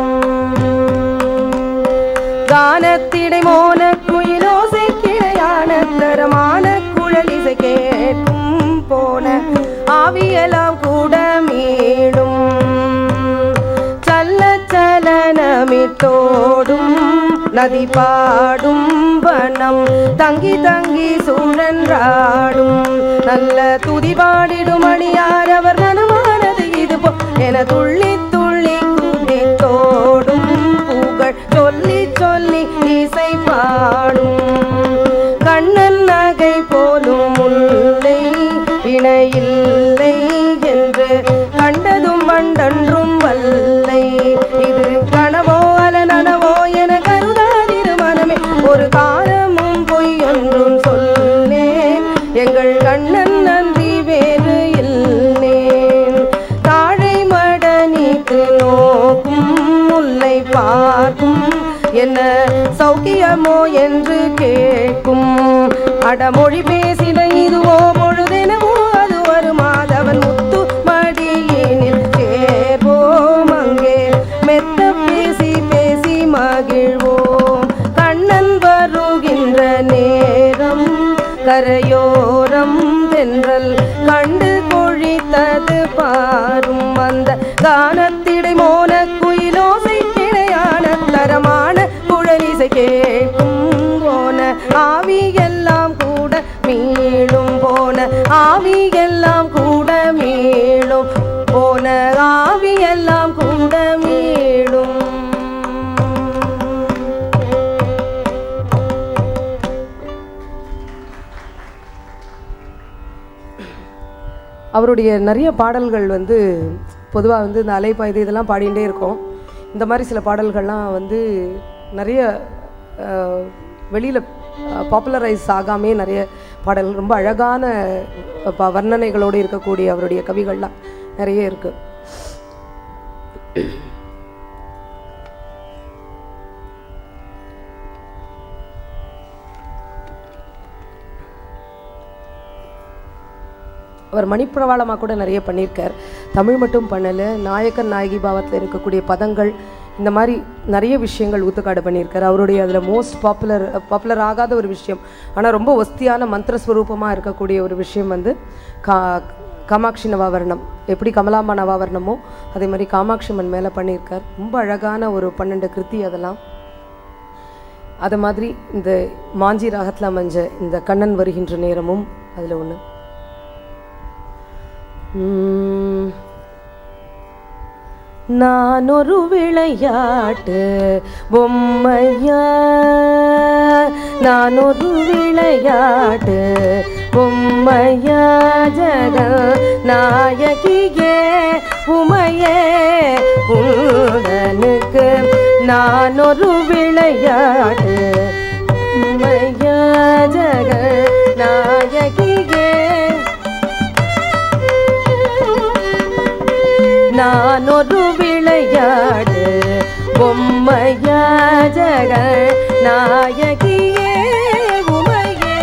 Speaker 1: கானத்திடை மோன குயிலோசை கிடையான தரமான குழலிசை கேட்கும் போன ஆவியெல்லாம் கூட மீளும். சல்ல சலனமிட்டோடும் நதி பாடும் வனம் தங்கி தங்கி சூழன்றாடும். நல்ல துதி பாடிடும் அடியார் அவர் மனமானது இது போ என துள்ளி துள்ளி குதித்தோடும் புகழ் சொல்லி சொல்லி இசை பாடும். கண்ணன் நகை போலும் முல்லை இணையில்லை என்று கண்டதும் மண்டன்றும் வல்லை. இது கனவோ அல நனவோ என கருதாதிரு மனமே ஒரு காலமும் பொய்யொன்றும் சொல்லே எங்கள் கண்ணன் நன்றி வேறு இல்லேன். தாழை மடனித்து நோக்கும் முல்லை பார்க்கும் என்ன சௌக்கியமோ என்று கேட்கும். அடமொழி பேசின இதுவோ பொழுதெனவோ அது ஒரு மாதவன் முத்து மடியினில் சேர்வோம். அங்கே மெத்த பேசி பேசி மகிழ்வோம். கண்ணன் வருகின்ற நேரம் கரையோரம் தென்றல் கண்டு கொழித்தது பாரும். அந்த கானத்திடை மோன குயிலோசை கிடையான தரமான குழலிசை கேட்கும் போன ஆவி எல்லாம் கூட மீளும். போன ஆவி எல்லாம் கூட மீளும். போன ஆவி எல்லாம் கூட மீளும். அவருடைய நிறைய பாடல்கள் வந்து பொதுவாக வந்து இந்த அலைப்பாய்து இதெல்லாம் பாடிகிட்டே இருக்கும். இந்த மாதிரி சில பாடல்கள்லாம் வந்து நிறைய வெளியில் பாப்புலரைஸ் ஆகாமே நிறைய பாடல்கள் ரொம்ப அழகான வர்ணனைகளோடு இருக்கக்கூடிய அவருடைய கவிகள்லாம் நிறைய இருக்குது. அவர் மணிப்பிரவாளமாக கூட நிறைய பண்ணியிருக்கார். தமிழ் மட்டும் பண்ணலை, நாயக்கன் நாயகி பாவத்தில் இருக்கக்கூடிய பதங்கள் இந்த மாதிரி நிறைய விஷயங்கள் ஊத்துக்காடு பண்ணியிருக்கார். அவருடைய அதில் மோஸ்ட் பாப்புலர் ஆகாத ஒரு விஷயம், ஆனால் ரொம்ப ஒஸ்தியான மந்திரஸ்வரூபமாக இருக்கக்கூடிய ஒரு விஷயம் வந்து காமாட்சி நவாவரணம். எப்படி கமலாம்பா நவாவரணமோ அதே மாதிரி காமாட்சி அம்மன் மேலே பண்ணியிருக்கார். ரொம்ப அழகான ஒரு 12 கிருத்தி அதெல்லாம். அதை மாதிரி இந்த மாஞ்சி ராகத்தில் அமைஞ்ச இந்த கண்ணன் வருகின்ற நேரமும் அதில் ஒன்று. நான் ஒரு விளையாட்டு பொம்மையா, நான் ஒரு விளையாட்டு பொம்மையா, ஜக நாயகியே உமையே உடனுக்கு நான் ஒரு விளையாட்டு உமையா, ஜக நாயகியே நான் ஒரு விளையாடு பொம்மையா, ஜக நாயகியே உமையே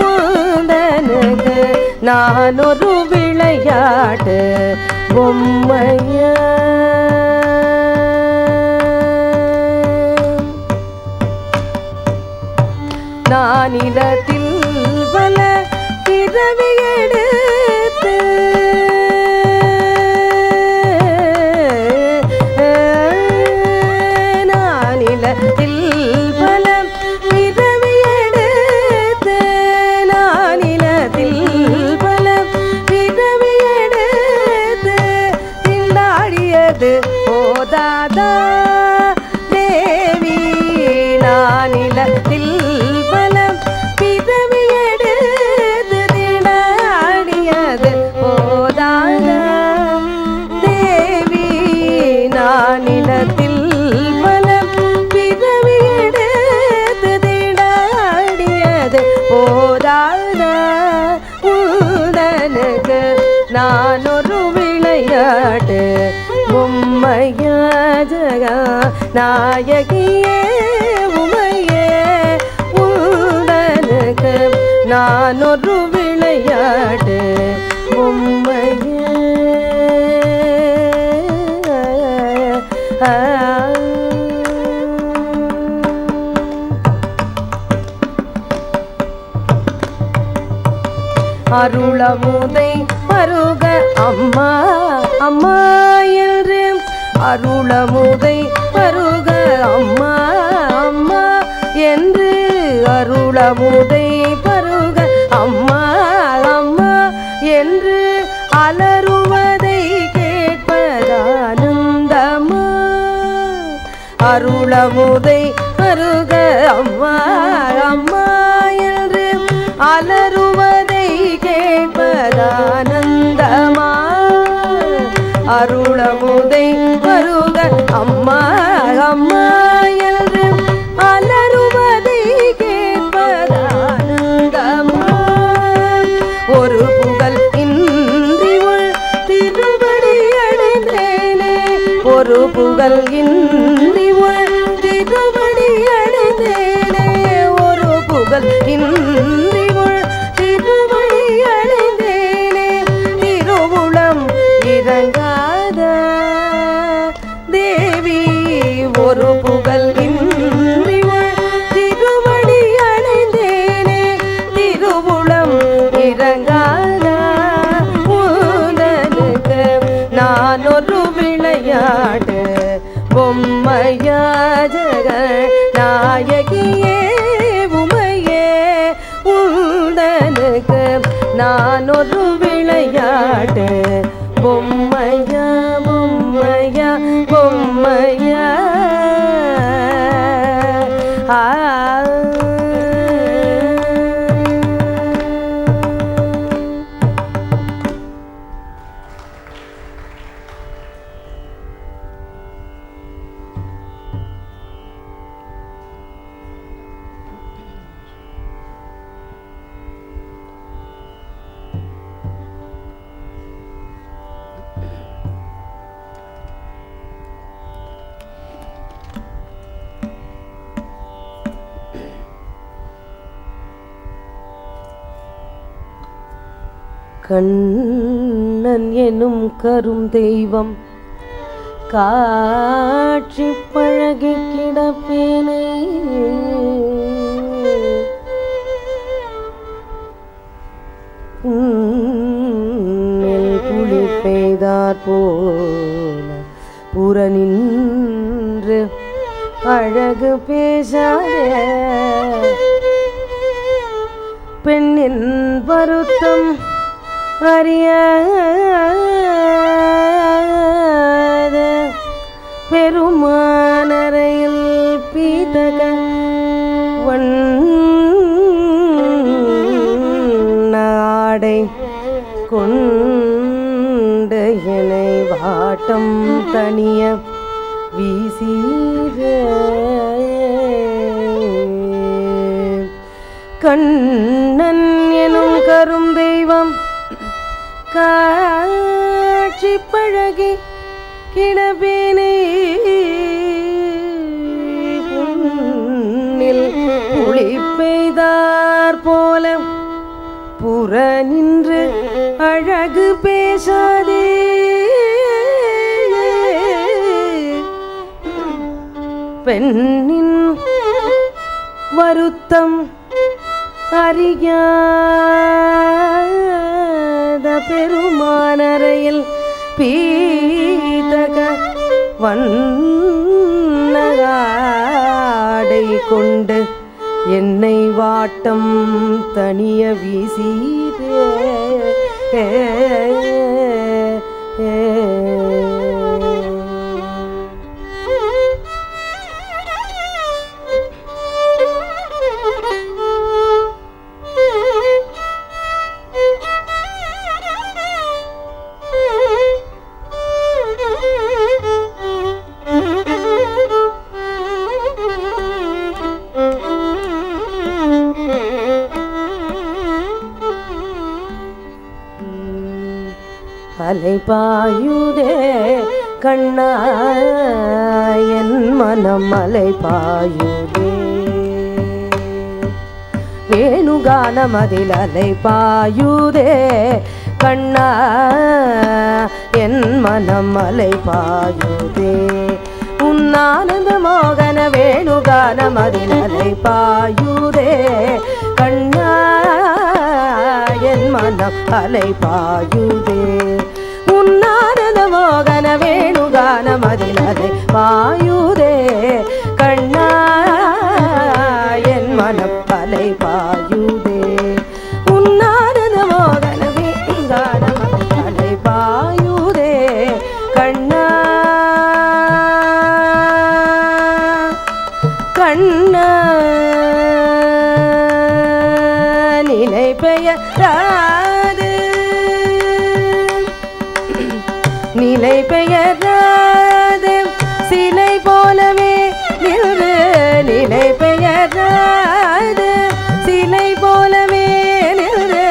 Speaker 1: உந்தனுக்கு நான் ஒரு விளையாடு பொம்மையா. எடுத்தது போதாதா தேவி நானிலத்தில் பலம் பிறவி எடுத்து திடாடியது போதாதா தேவி நானிலத்தில் பலம் பிறவி எடுத்து திடாடியது போதாதா உடனுக்கு நான் ஒரு விளையாட்டு உம்மையா ஜகா நாயகியே உமையே உடனுக்கு நான் ஒரு விளையாட்டு உம்மையே அருளமுதை பருக அம்மா அம்மா என்று அருளமுதை பருக அம்மா அம்மா என்று அருளமுதை பருக அம்மா அம்மா என்று அலறுவதை கேட்பதானந்தமா அருளமுதை பருக அம்மா அம்மா என்று அலறுவதை கேட்பதானந்தமா அருளமுதை பருக அம்மா அம்மா என்று அலறுவதை கேட்பதானந்தமா ஒரு புகழ் இன்றி உள் திருவடி அடைந்தேனே ஒரு புகழ் இன்றி உள் திருவடி அடைந்தேனே ஒரு புகழ் இன்றி உள் திருவடி அடைந்தேனே திருவுளம் இறங்காத தேவி ஒரு புகழ் இன்றி உள் திருவடி அடைந்தேனே திருவுளம் இறங்காத உனக்கு நான் ஒரு விளையாட்டு பொம்மையா ஜக நாயகியே உமையே உந்தனுக்கு நான் ஒரு விளையாட்டு பொம்மையா பொம்மையா பொம்மையா கண்ணன் எனும் கரும் தெய்வம் காட்சி பழகி கிடப்பேனே புலி பெய்தார் போல புறநின்று அழகு பேசாதே பெண்ணின் வருத்தம் அறியாத பெருமானரையில் பீதக வண்ணாடை கொண்டு என்னை வாட்டம் தனிய வீசீர கண்ணன் எனும் கரும் தெய்வம் காட்சி பழகி கிடப்பேனே புண்ணில் புலி பெய்தார் போல புற நின்று அழகு பேசாதே பெண்ணின் வருத்தம் அறியாத பெருமானரையில் பீதக வண்ணாடை கொண்டு என்னை வாட்டம் தனிய வீசீரே அலை பாயுதே கண்ணா என் மனம் அலை பாயுதே வேணுகானம் அதில் அலை பாயுதே கண்ணா என் மனம் அலை பாயுதே உன்னானந்த மோகன வேணுகானம் அதில் அலை பாயுதே கண்ணா என் மனம் அலை பாயுதே உன்னானந்த மோகன வேணுகானம் அதில் அலை பாயுதே கண்ணா என் மனம் அலை பாயுதே உன்னானந்த மோகன வேணுகானம் அலை பாயுதே கண்ணா கண்ணா நிலை பெயராது நிலை பெயராது சிலை போலவே நின்று நிலை பெயராது சிலை போலவே நின்று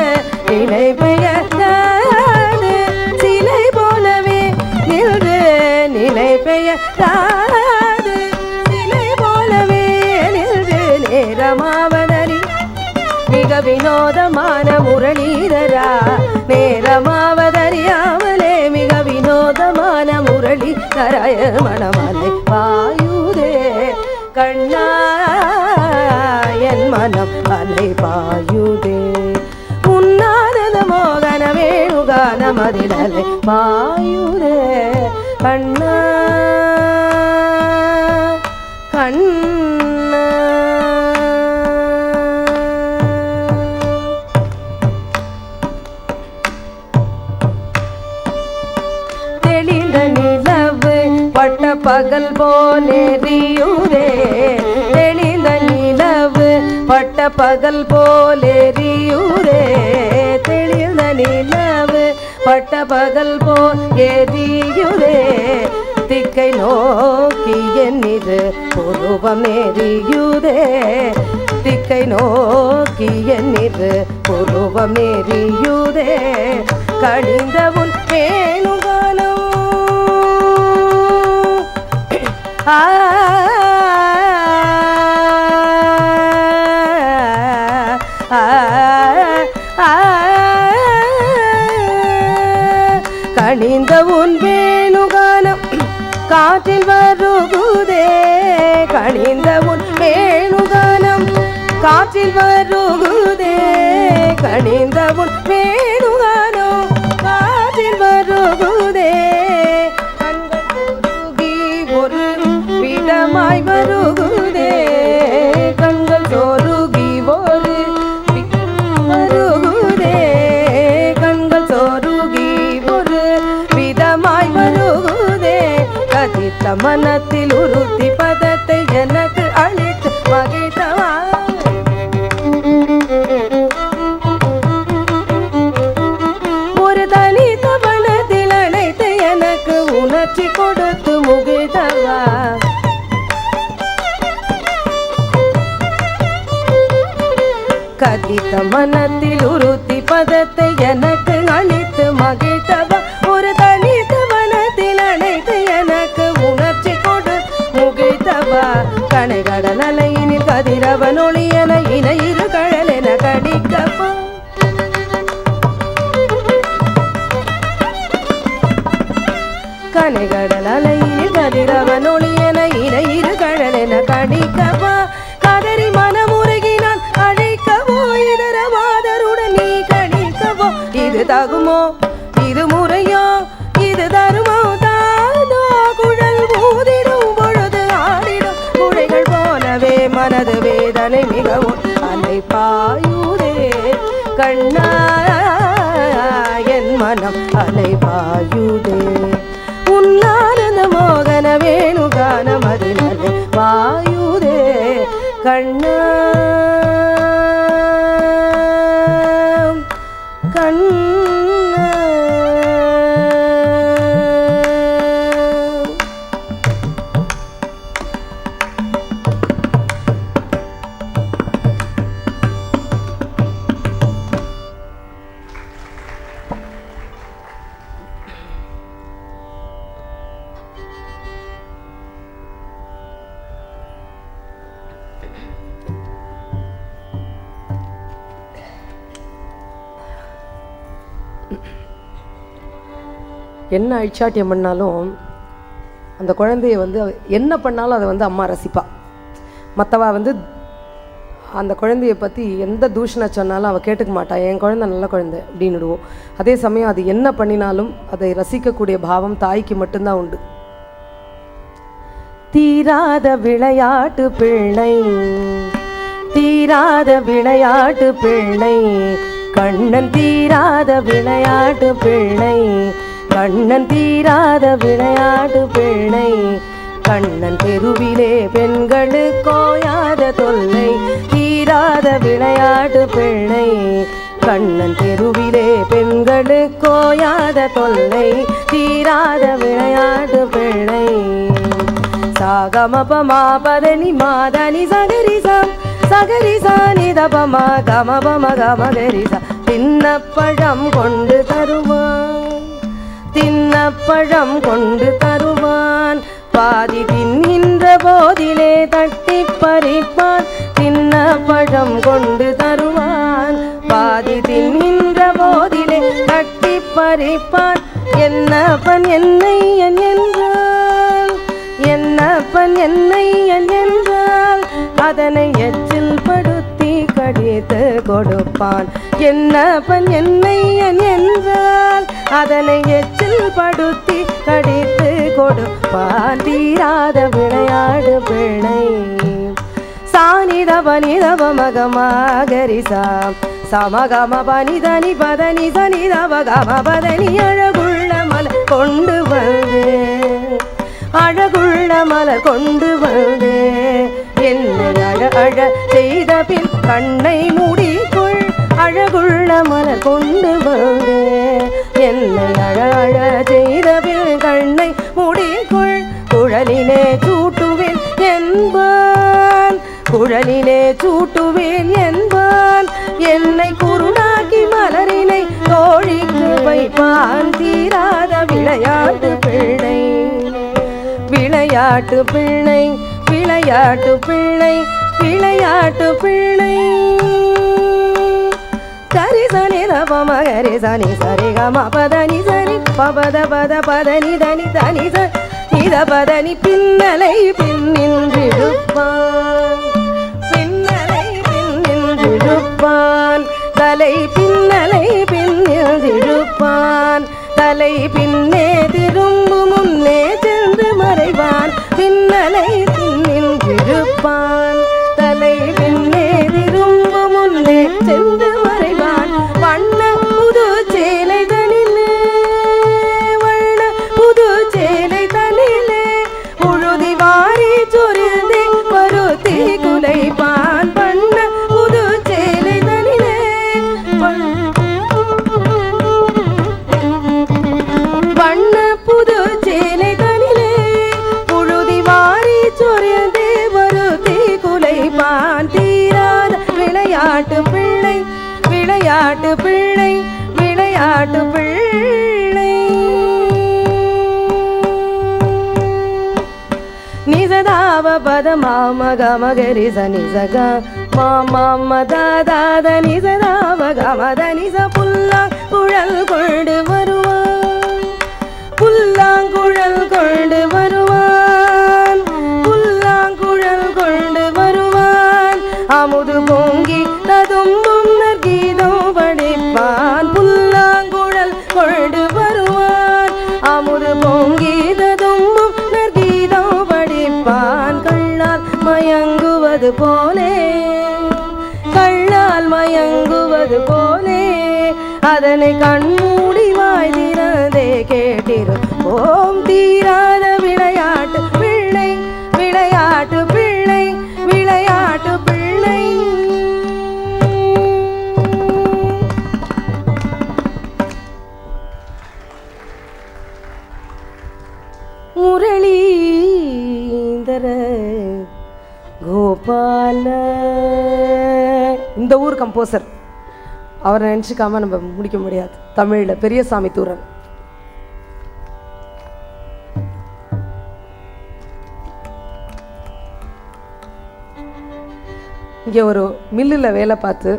Speaker 1: நிலை பெயராது சிலை போலவே நின்று நிலை பெயராது சிலை போலவே நின்று நேரமாவதறி மிக வினோதமான முரளிதரா நேரமாவதறியாமலே மிக வினோதமான முரளிதராய மனமலை பாயுதே கண்ணா என் மனம் அலை பாயுதே உன்னானந்த மோகன வேணுகானம் அதில் அலை பாயுதே கண்ணா கண்ணா தெளிந்த நிலவு பட்ட பகல் போலெறியுதே தெளிந்த நிலவு பட்ட பகல் போலெறியுதே தெளிந்த நிலவு பட்ட பகல் போல் எரியுதே திக்கை நோக்கி என்னிது புருவம் எரியுதே திக்கை நோக்கி என்னிது புருவம் எரியுதே கணிந்த உன் வேணுகானம் கணிந்த உன் வேணுகானம் காற்றில் வருகுதே கணிந்த உன் வேணுகானம் காற்றில் வருகுதே கணிந்த உன் வேணுகானம் காற்றில் வருகுதே ஒரு விடமாய் வருகுதே கண்கள் சொருகி ஒரு வருகுதே கண்கள் சொருகி ஒரு விதமாய் வருகுதே கதித்த மனத்தில் உறுத்தி பதத்தை எனக்கு அளித்து மகிழ்த்தவா ஒரு தனித்த மனத்தில் அழைத்து எனக்கு உணர்ச்சி கொடுத்து முகிழ்த்தவா கதித்த மனத்தில் உறுத்தி பதத்தை எனக்கு அளித்து மகிழ்த்தவா ஒரு தனித்த மனத்தில் அழைத்து எனக்கு உணர்ச்சி கொடு முகிழ்த்தவா கனைகடல் அலையினில் கதிரவன் ஒளியன இணையிரு கழல் என கடிக்கப்பா கனைகடல் அலையினில் கதிரவன் ஒளியன இணையிரு கழல் என கடிக்கப்பா கதறி மனமுருகினான் அழைக்கவோ இதரவாதருடன் நீ கடிக்கவோ இது தகுமோ இது முறையோ இது தருமோ தானோ குழல் ஊதிடும் பொழுது ஆடிடும் குடைகள் போலவே மனது வேதனை மிகவும் அலை பாயுதே கண்ணா என் மனம் அலை பாயுதே உன்னானந்த மோகன வேணுகானம் அதில் அலை பாயுதே கண்ணா கண்ணா என்ன அழிச்சாட்டியம் பண்ணாலும் அந்த குழந்தைய வந்து என்ன பண்ணாலும் அதை வந்து அம்மா ரசிப்பா. மற்றவா வந்து அந்த குழந்தைய பற்றி எந்த தூஷணை சொன்னாலும் அவள் கேட்டுக்க மாட்டாள். என் குழந்தை நல்ல குழந்தை அப்படின்னுடுவோம். அதே சமயம் அது என்ன பண்ணினாலும் அதை ரசிக்கக்கூடிய பாவம் தாய்க்கு மட்டும்தான் உண்டு. தீராத விளையாட்டு பிள்ளை, தீராத விளையாட்டு பிள்ளை, கண்ணன் தீராத விளையாட்டு பிள்ளை, கண்ணன் தீராத விளையாட்டு பிள்ளை, கண்ணன் தெருவிலே பெண்களுக்கோயாத தொல்லை, தீராத விளையாட்டு பிள்ளை, கண்ணன் தெருவிலே பெண்களுக்கோயாத தொல்லை, தீராத விளையாட்டு பிள்ளை. சாகமபமா பதனி மாதனி சகரிசா சகரிசா நிதபமா கமபம கமகரிசா, தின்னப்பழம் கொண்டு தருவான், தின்னப்பழம் கொண்டு தருவான், பாதி தின்கின்ற போதிலே தட்டி பறிப்பான், தின்னப்பழம் கொண்டு தருவான், பாதி தின்கின்ற போதிலே தட்டி பறிப்பான். என்னப்பன் என்னையன் என்றால், என்னப்பன் என்னையன் என்றால், அதனை எச்சில் படுத்தி கடித்து கொடுப்பான். என்னப்பன் என்னையன் என்றால், அதனை எச்சில் படுத்தி கடித்து கொடுப்பான். தீராத விளையாடு பிள்ளை. சானிதப நிதப மகமாகரிசா சமகம பனிதனி பதனி சனிதப கம பதனி, அழகுள்ள மலர் கொண்டு வந்தே, அழகுள்ள மலர் கொண்டு வந்தே, என்னை அழ அழ செய்த பின் கண்ணை மூடிக்கொள், அழகுள்ள மலர் கொண்டு வந்தே, என்னை அழ அழ செய்த பின் கண்ணை மூடிக்கொள், குழலிலே சூட்டுவேன் என்பான், குழலிலே சூட்டுவேன் என்பான், என்னை குருடாக்கி மலரினை தோழிக்கு வைப்பான். தீராத விளையாட்டு பிள்ளை, விளையாட்டு பிள்ளை, விளையாட்டு பிள்ளை, விளையாட்டு பிள்ளை. சரி சனி தபம கரி சனி சரி கம பதனி சரி பபத பத பதனி தனி தனி நித பதனி, பின்னலை பின்னின்றிருப்பான், பின்னலை பின்னின்றிருப்பான், தலை பின்னலை பின்னின்றிருப்பான், தலை பின்னே திரும்பு முன்னே சென்று மறைவான், பின்னலை பின்னின்றிருப்பான், தலை பின்னே திரும்பு முன்னே சென்று மறைவான். வண்ண புது சேலை தனிலே, வண்ண புது சேலை தனிலே, உழுதி வாரி சொரிந்தே பருத்தி குலைப்பான். வண்ண புது சேலை தனிலே, வண்ண புது சேலை தனிலே, உழுதி வாரி சொரிந்தே பருத்தி குலைப்பான். தீராத விளையாட்டு பிள்ளை, விளையாட்டு பிள்ளை, விளையாட்டு பிள்ளை. நிசதாவ பத மாம கமகரி சனி சக மாம தாத நிசதாவ கமத நிச, புல்லாங்குழல் கொண்டு வருவான், புல்லாங்குழல் கொண்டு வருவான், புல்லாங்குழல் கொண்டு வருவான், அமுது பொங்கி ததும்பும் நற்கீதம் படிப்பான். புல்லாங்குழல் கொண்டு வருவான், அமுது பொங்கி ததும்பும் நற்கீதம் படிப்பான். கள்ளால் மயங்குவது போலே, கள்ளால் மயங்குவது போலே, அதனை கண்மூடி வாய் திறந்தே கேட்டிருப்போம். தீராத விளையாட்டு பிள்ளை, விளையாட்டு பிள்ளை, விளையாட்டு பிள்ளை. முரளீதர கோபால, இந்த ஊர் கம்போசர், அவரை நினச்சிக்காம நம்ம முடிக்க முடியாது. தமிழில் பெரியசாமி தூரன். இங்கே ஒரு மில்லில் வேலை பார்த்து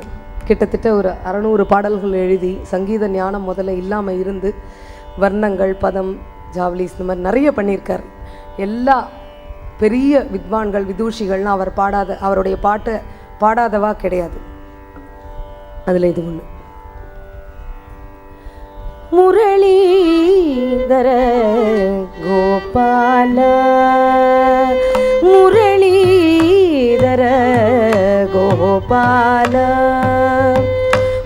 Speaker 1: கிட்டத்தட்ட ஒரு 600 பாடல்கள் எழுதி சங்கீத ஞானம் முதல்ல இல்லாமல் இருந்து வர்ணங்கள், பதம், ஜாவ்லீஸ், இந்த மாதிரி நிறைய பண்ணியிருக்கார். எல்லா பெரிய வித்வான்கள், விதூஷிகள்லாம் அவர் பாடாத, அவருடைய பாட்டை பாடாதவா கிடையாது. அதில் இது ஒன்று. முரளீதர கோபால, முரளீதர கோபால,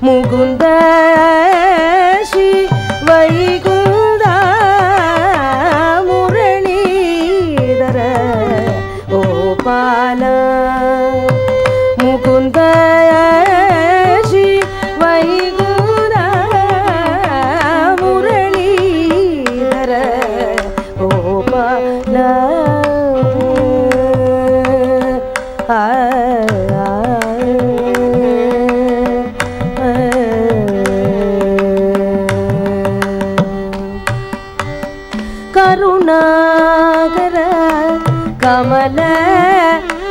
Speaker 1: முகுந்த ஸ்ரீ வைகுந்த, முரளீதர கோபால, முகுந்த ஸ்ரீ வைகுந்த, முரளீதர கோபால. கருணாகர கமல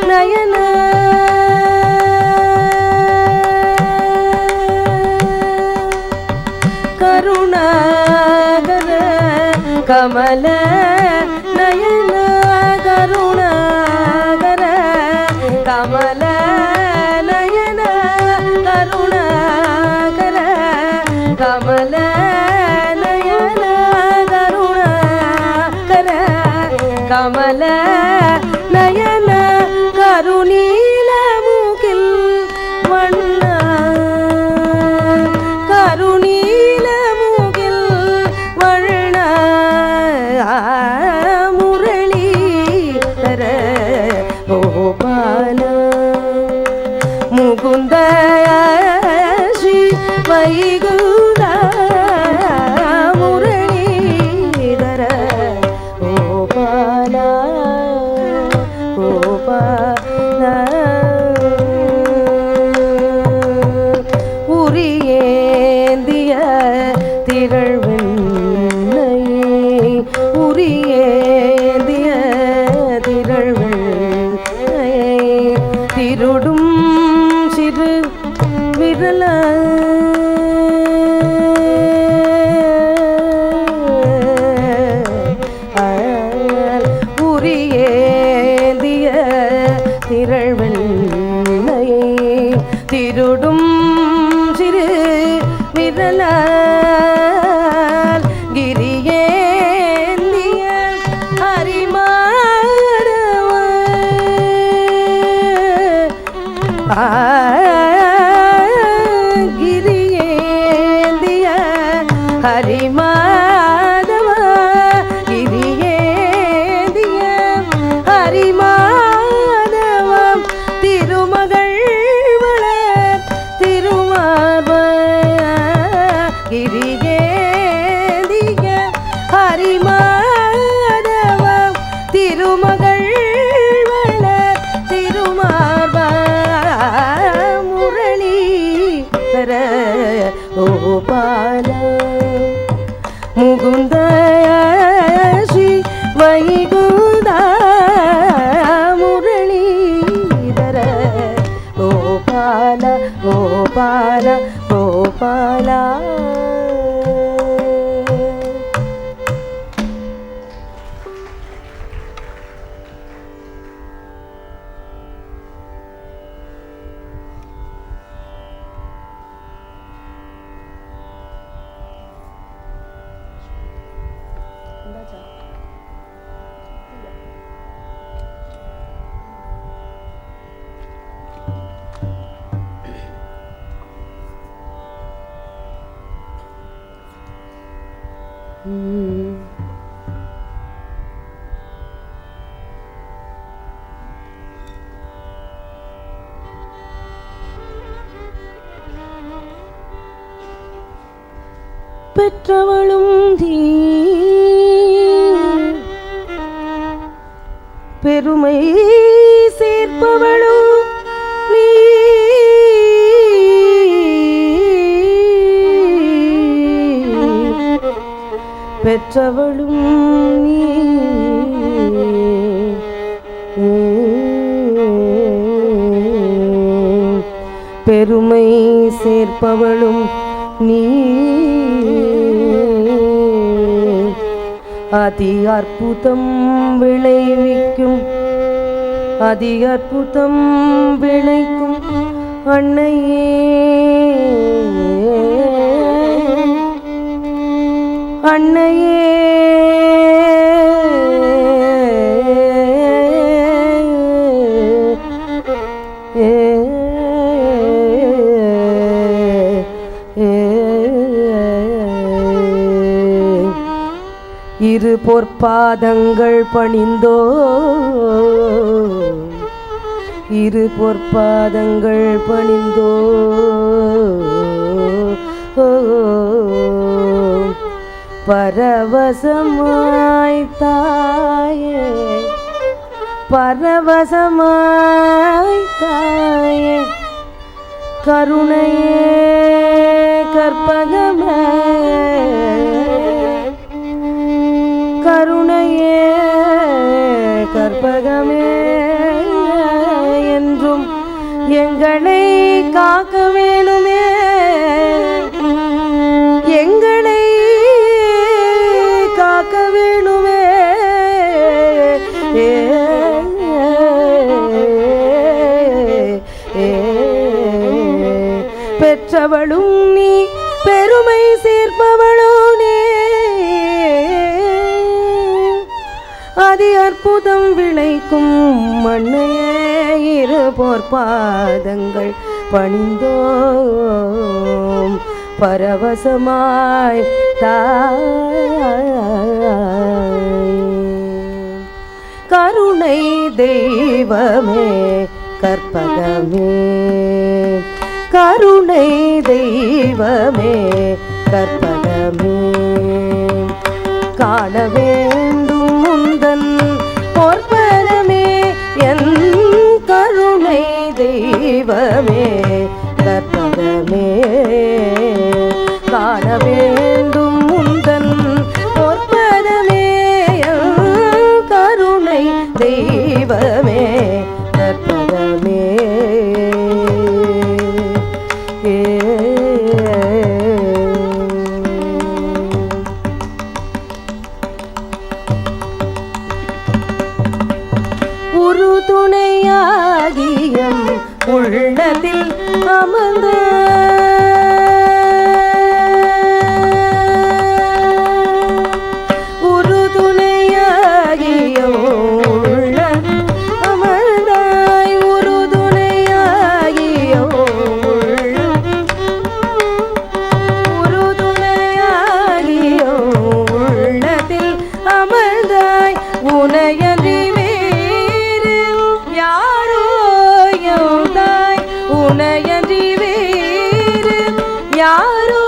Speaker 1: நயன, கருணாகர கமல நயன, கருணாகர கமல நயன, கருணாகர கமல நயன, கருணாகர கமல நயன, கருணீல முகில் வண்ண, கருணீல முகில் வண்ண, முரளீதர கோபால, முகுந்த ஸ்ரீ வைகுந்த, முரளீதர கோபால கோபால. உரியேந்திய திரள்வெண்ணையே, உரியேந்திய திரள்வெண்ணையே, திருடும் சிறு விரல, உரியேந்திய திரள்வெண்ணையே, திருடும் சிறு விரலால், கிரியேந்திய ஹரிமாரவ, கிரியேந்திய ஹரிமாதவ, கிரியேந்திய ஹரிமாதவம், திருமகள் வளர் திருமார்ப, கிரியேந்திய ஹரிமாதவம், திருமகள் வளர் திருமார்ப, முரளீதர கோபால, முகுந்த ஸ்ரீ வைகுந்த, முரளீதர கோபால கோபால கோபால. பெற்றவளும் தீ பெருமை சேர்ப்பவளும் நீ, பெற்றவளும் நீ, பெருமை சேர்ப்பவளும் நீ, அதி அற்புதம் விளைவிக்கும் அதி அற்புதம் விளைக்கும் அன்னையே அன்னையே இரு பொற்பாதங்கள் பணிந்தோ இரு பொற்பாதங்கள் பணிந்தோ பரவசமாய் தாயே பரவசமாய் தாயே கருணையே கற்பகமே கருணையே கற்பகமே என்றும் எங்களை காக்க வேணுமே எங்களை காக்க வேணுமே பெற்றவளும் நீ பெருமை சேர்ப்பவளோ நீ அதி அற்புதம் விளைக்கும் மண்ணையே இரு பொற்பாதங்கள் பணிந்தோம் பரவசமாய் தாய் கருணை தெய்வமே கற்பகமே கருணை தெய்வமே கற்பகமே காண வேண்டும் முந்தன் பொற்பரமே என் கருணை தெய்வமே கற்பகமே காண வேண்டும் முந்தன் பொற்பரமே என் கருணை தெய்வமே கற்பகமே துணையாகியம் உள்ளத்தில் அமர்ந்த ஒரு துணையாகியம் உள்ள அமர்ந்தாய் ஒரு துணையாகியம் ஒரு துணையாகியம் உள்ளத்தில் அமர்ந்தாய் உனையன்றி உனையன்றி வேறு யாரோ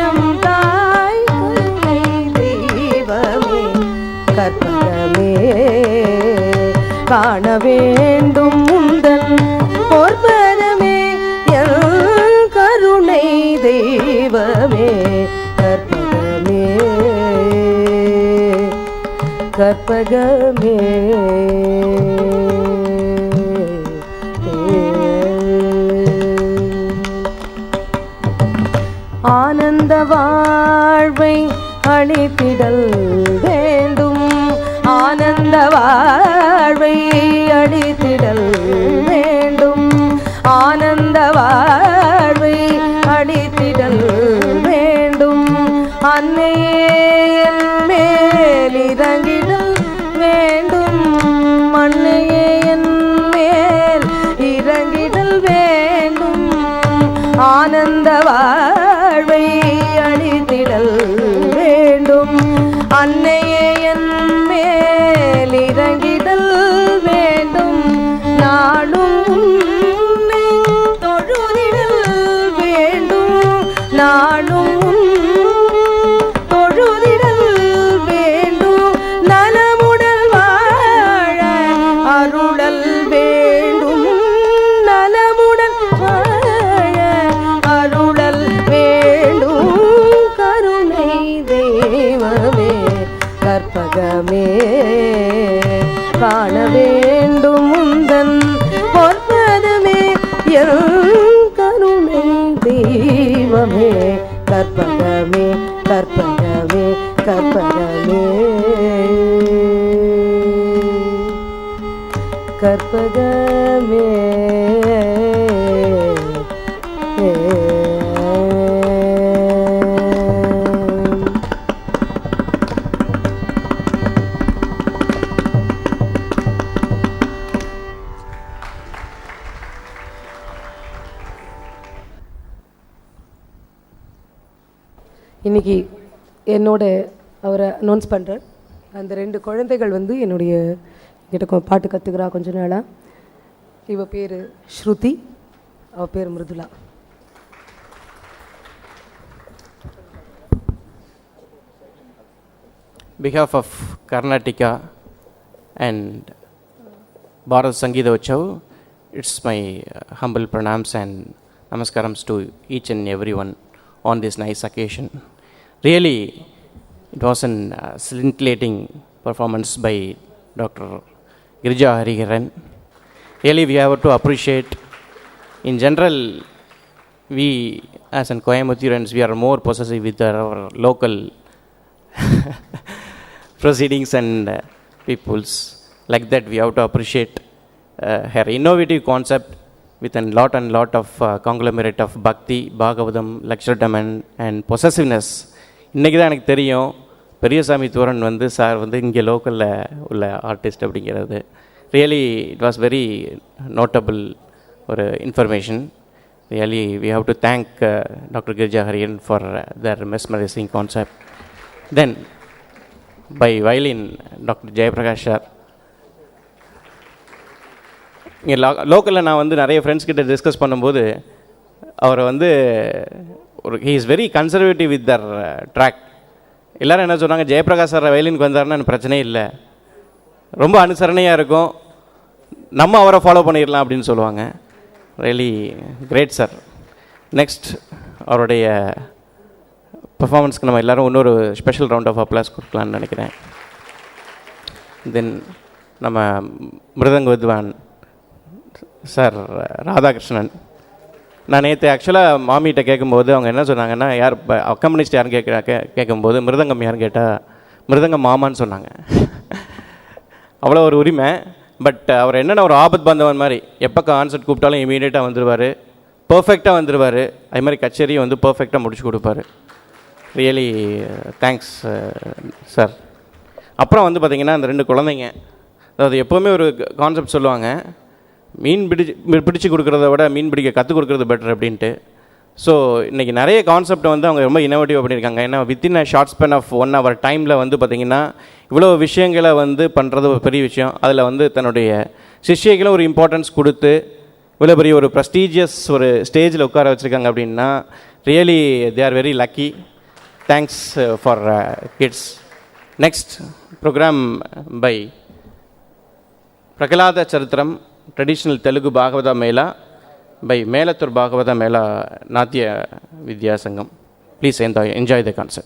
Speaker 1: எம் தாய் கருணை தெய்வமே கற்பகமே காண வேண்டும் முந்தன் பொற்பதமே என் கருணை தெய்வமே கற்பகமே கற்பகமே ஆனந்த வாழ்வை அளித்திடல் வேண்டும் ஆனந்த வாழ்வை அளித்திடல் வேண்டும் ஆனந்த வாழ்வை அளித்திடல் வேண்டும் அன்னையே என் மேல் இறங்கிடல் வேண்டும் அன்னையே என் மேல் இறங்கிடல் வேண்டும் ஆனந்த வாழ்வை அளித்திடல் வேண்டும் அன்னையே என் மேல் இறங்கிடல் வேண்டும் நாளும் உன்னை தொழுதிடல் வேண்டும் நாளும் தொழுதிடல் வேண்டும் நலமுடல் வாழ அருளல் வேண்டும் நலமுடல் வாழ அருளல் வேண்டும் கருணை தெய்வமே கற்பகமே காண வேண்டும் முந்தன் பொற்பதமே என் கருணை தெய்வமே கற்பகமே கற்பகமே கற்பகமே கற்பகமே இன்னைக்கு என்னோட அவரை அனௌன்ஸ் பண்ணுறேன். அந்த 2 குழந்தைகள் வந்து என்னுடைய கிட்ட பாட்டு கற்றுக்கிறா கொஞ்ச நாளாக. இவ பேர் ஸ்ருதி, அவள் பேர் Mridula.
Speaker 2: behalf of Karnataka and Bharat Sangeeta Utsav, it's my humble pranams and namaskarams to each and everyone on this nice occasion. Really, it was an scintillating performance by Dr. Girija Hariharan. Really, we have to appreciate. In general, we as in Coimbatore, we are more possessive with our local proceedings and peoples. Like that, we have to appreciate her innovative concept with a lot of conglomerate of Bhakti, Bhagavatam, Lakshadam and possessiveness. இன்றைக்கி தான் எனக்கு தெரியும் பெரியசாமி தூரன் வந்து sir வந்து இங்கே லோக்கலில் உள்ள artist அப்படிங்கிறது. Really it was very notable ஒரு information. Really we have to thank doctor Girija Hariyan for their mesmerizing concept. Then by violin, Dr. Jayaprakash sir. இங்கே லோக்கலில் நான் வந்து நிறைய ஃப்ரெண்ட்ஸ் கிட்ட டிஸ்கஸ் பண்ணும்போது அவரை வந்து he is very conservative with their track. எல்லோரும் என்ன சொன்னாங்க, ஜெயபிரகாஷ் சார் வயலினுக்கு வந்தாருன்னா எனக்கு பிரச்சனையே இல்லை, ரொம்ப அனுசரணையாக இருக்கும், நம்ம அவரை ஃபாலோ பண்ணிடலாம் அப்படின்னு சொல்லுவாங்க. Really great sir. நெக்ஸ்ட் அவருடைய பர்ஃபார்மன்ஸ்க்கு நம்ம எல்லோரும் இன்னொரு ஸ்பெஷல் ரவுண்ட் ஆஃப் அப்ளாஸ் கொடுக்கலான்னு நினைக்கிறேன். தென் நம்ம மிருதங்க வித்வான் சார் ராதாகிருஷ்ணன். நான் நேற்று ஆக்சுவலாக மாமிகிட்ட கேட்கும்போது அவங்க என்ன சொன்னாங்கன்னா, யார் அக்கம்பனிஸ்ட் யாரும் கேட்கும்போது மிருதங்கம் யாரும் கேட்டால் மிருதங்கம் மாமான்னு சொன்னாங்க. அவ்வளோ ஒரு உரிமை. பட் அவர் என்னென்ன ஒரு ஆபத் பந்தவன் மாதிரி, எப்போ கான்சர்ட் கூப்பிட்டாலும் இமீடியட்டாக வந்துடுவார், பர்ஃபெக்டாக வந்துடுவார், அது மாதிரி கச்சேரியும் வந்து பர்ஃபெக்டாக முடிச்சு கொடுப்பார். Really thanks sir. அப்புறம் வந்து பார்த்திங்கன்னா அந்த 2 குழந்தைங்க, அதாவது எப்போவுமே ஒரு கான்செப்ட் சொல்லுவாங்க, மீன் பிடிச்சி கொடுக்குறத விட மீன் பிடிக்க கற்றுக் கொடுக்குறது பெட்டர் அப்படின்ட்டு. ஸோ இன்றைக்கி நிறைய கான்செப்டை வந்து அவங்க ரொம்ப இன்னோவேட்டிவாக பண்ணியிருக்காங்க. ஏன்னா within a short span of 1 hour டைமில் வந்து பார்த்திங்கன்னா இவ்வளோ விஷயங்களை வந்து பண்ணுறது ஒரு பெரிய விஷயம். அதில் வந்து தன்னுடைய சிஷ்யைகளும் ஒரு இம்பார்ட்டன்ஸ் கொடுத்து இவ்வளோ பெரிய ஒரு ப்ரெஸ்டீஜியஸ் ஒரு ஸ்டேஜில் உட்கார வச்சுருக்காங்க அப்படின்னா really they are very lucky. Thanks for kids. Next program by Prahlada Charitram traditional Telugu Bhagavata Mela by Melathur Bhagavata Mela Natya Vidya Sangam. Please enjoy the concert.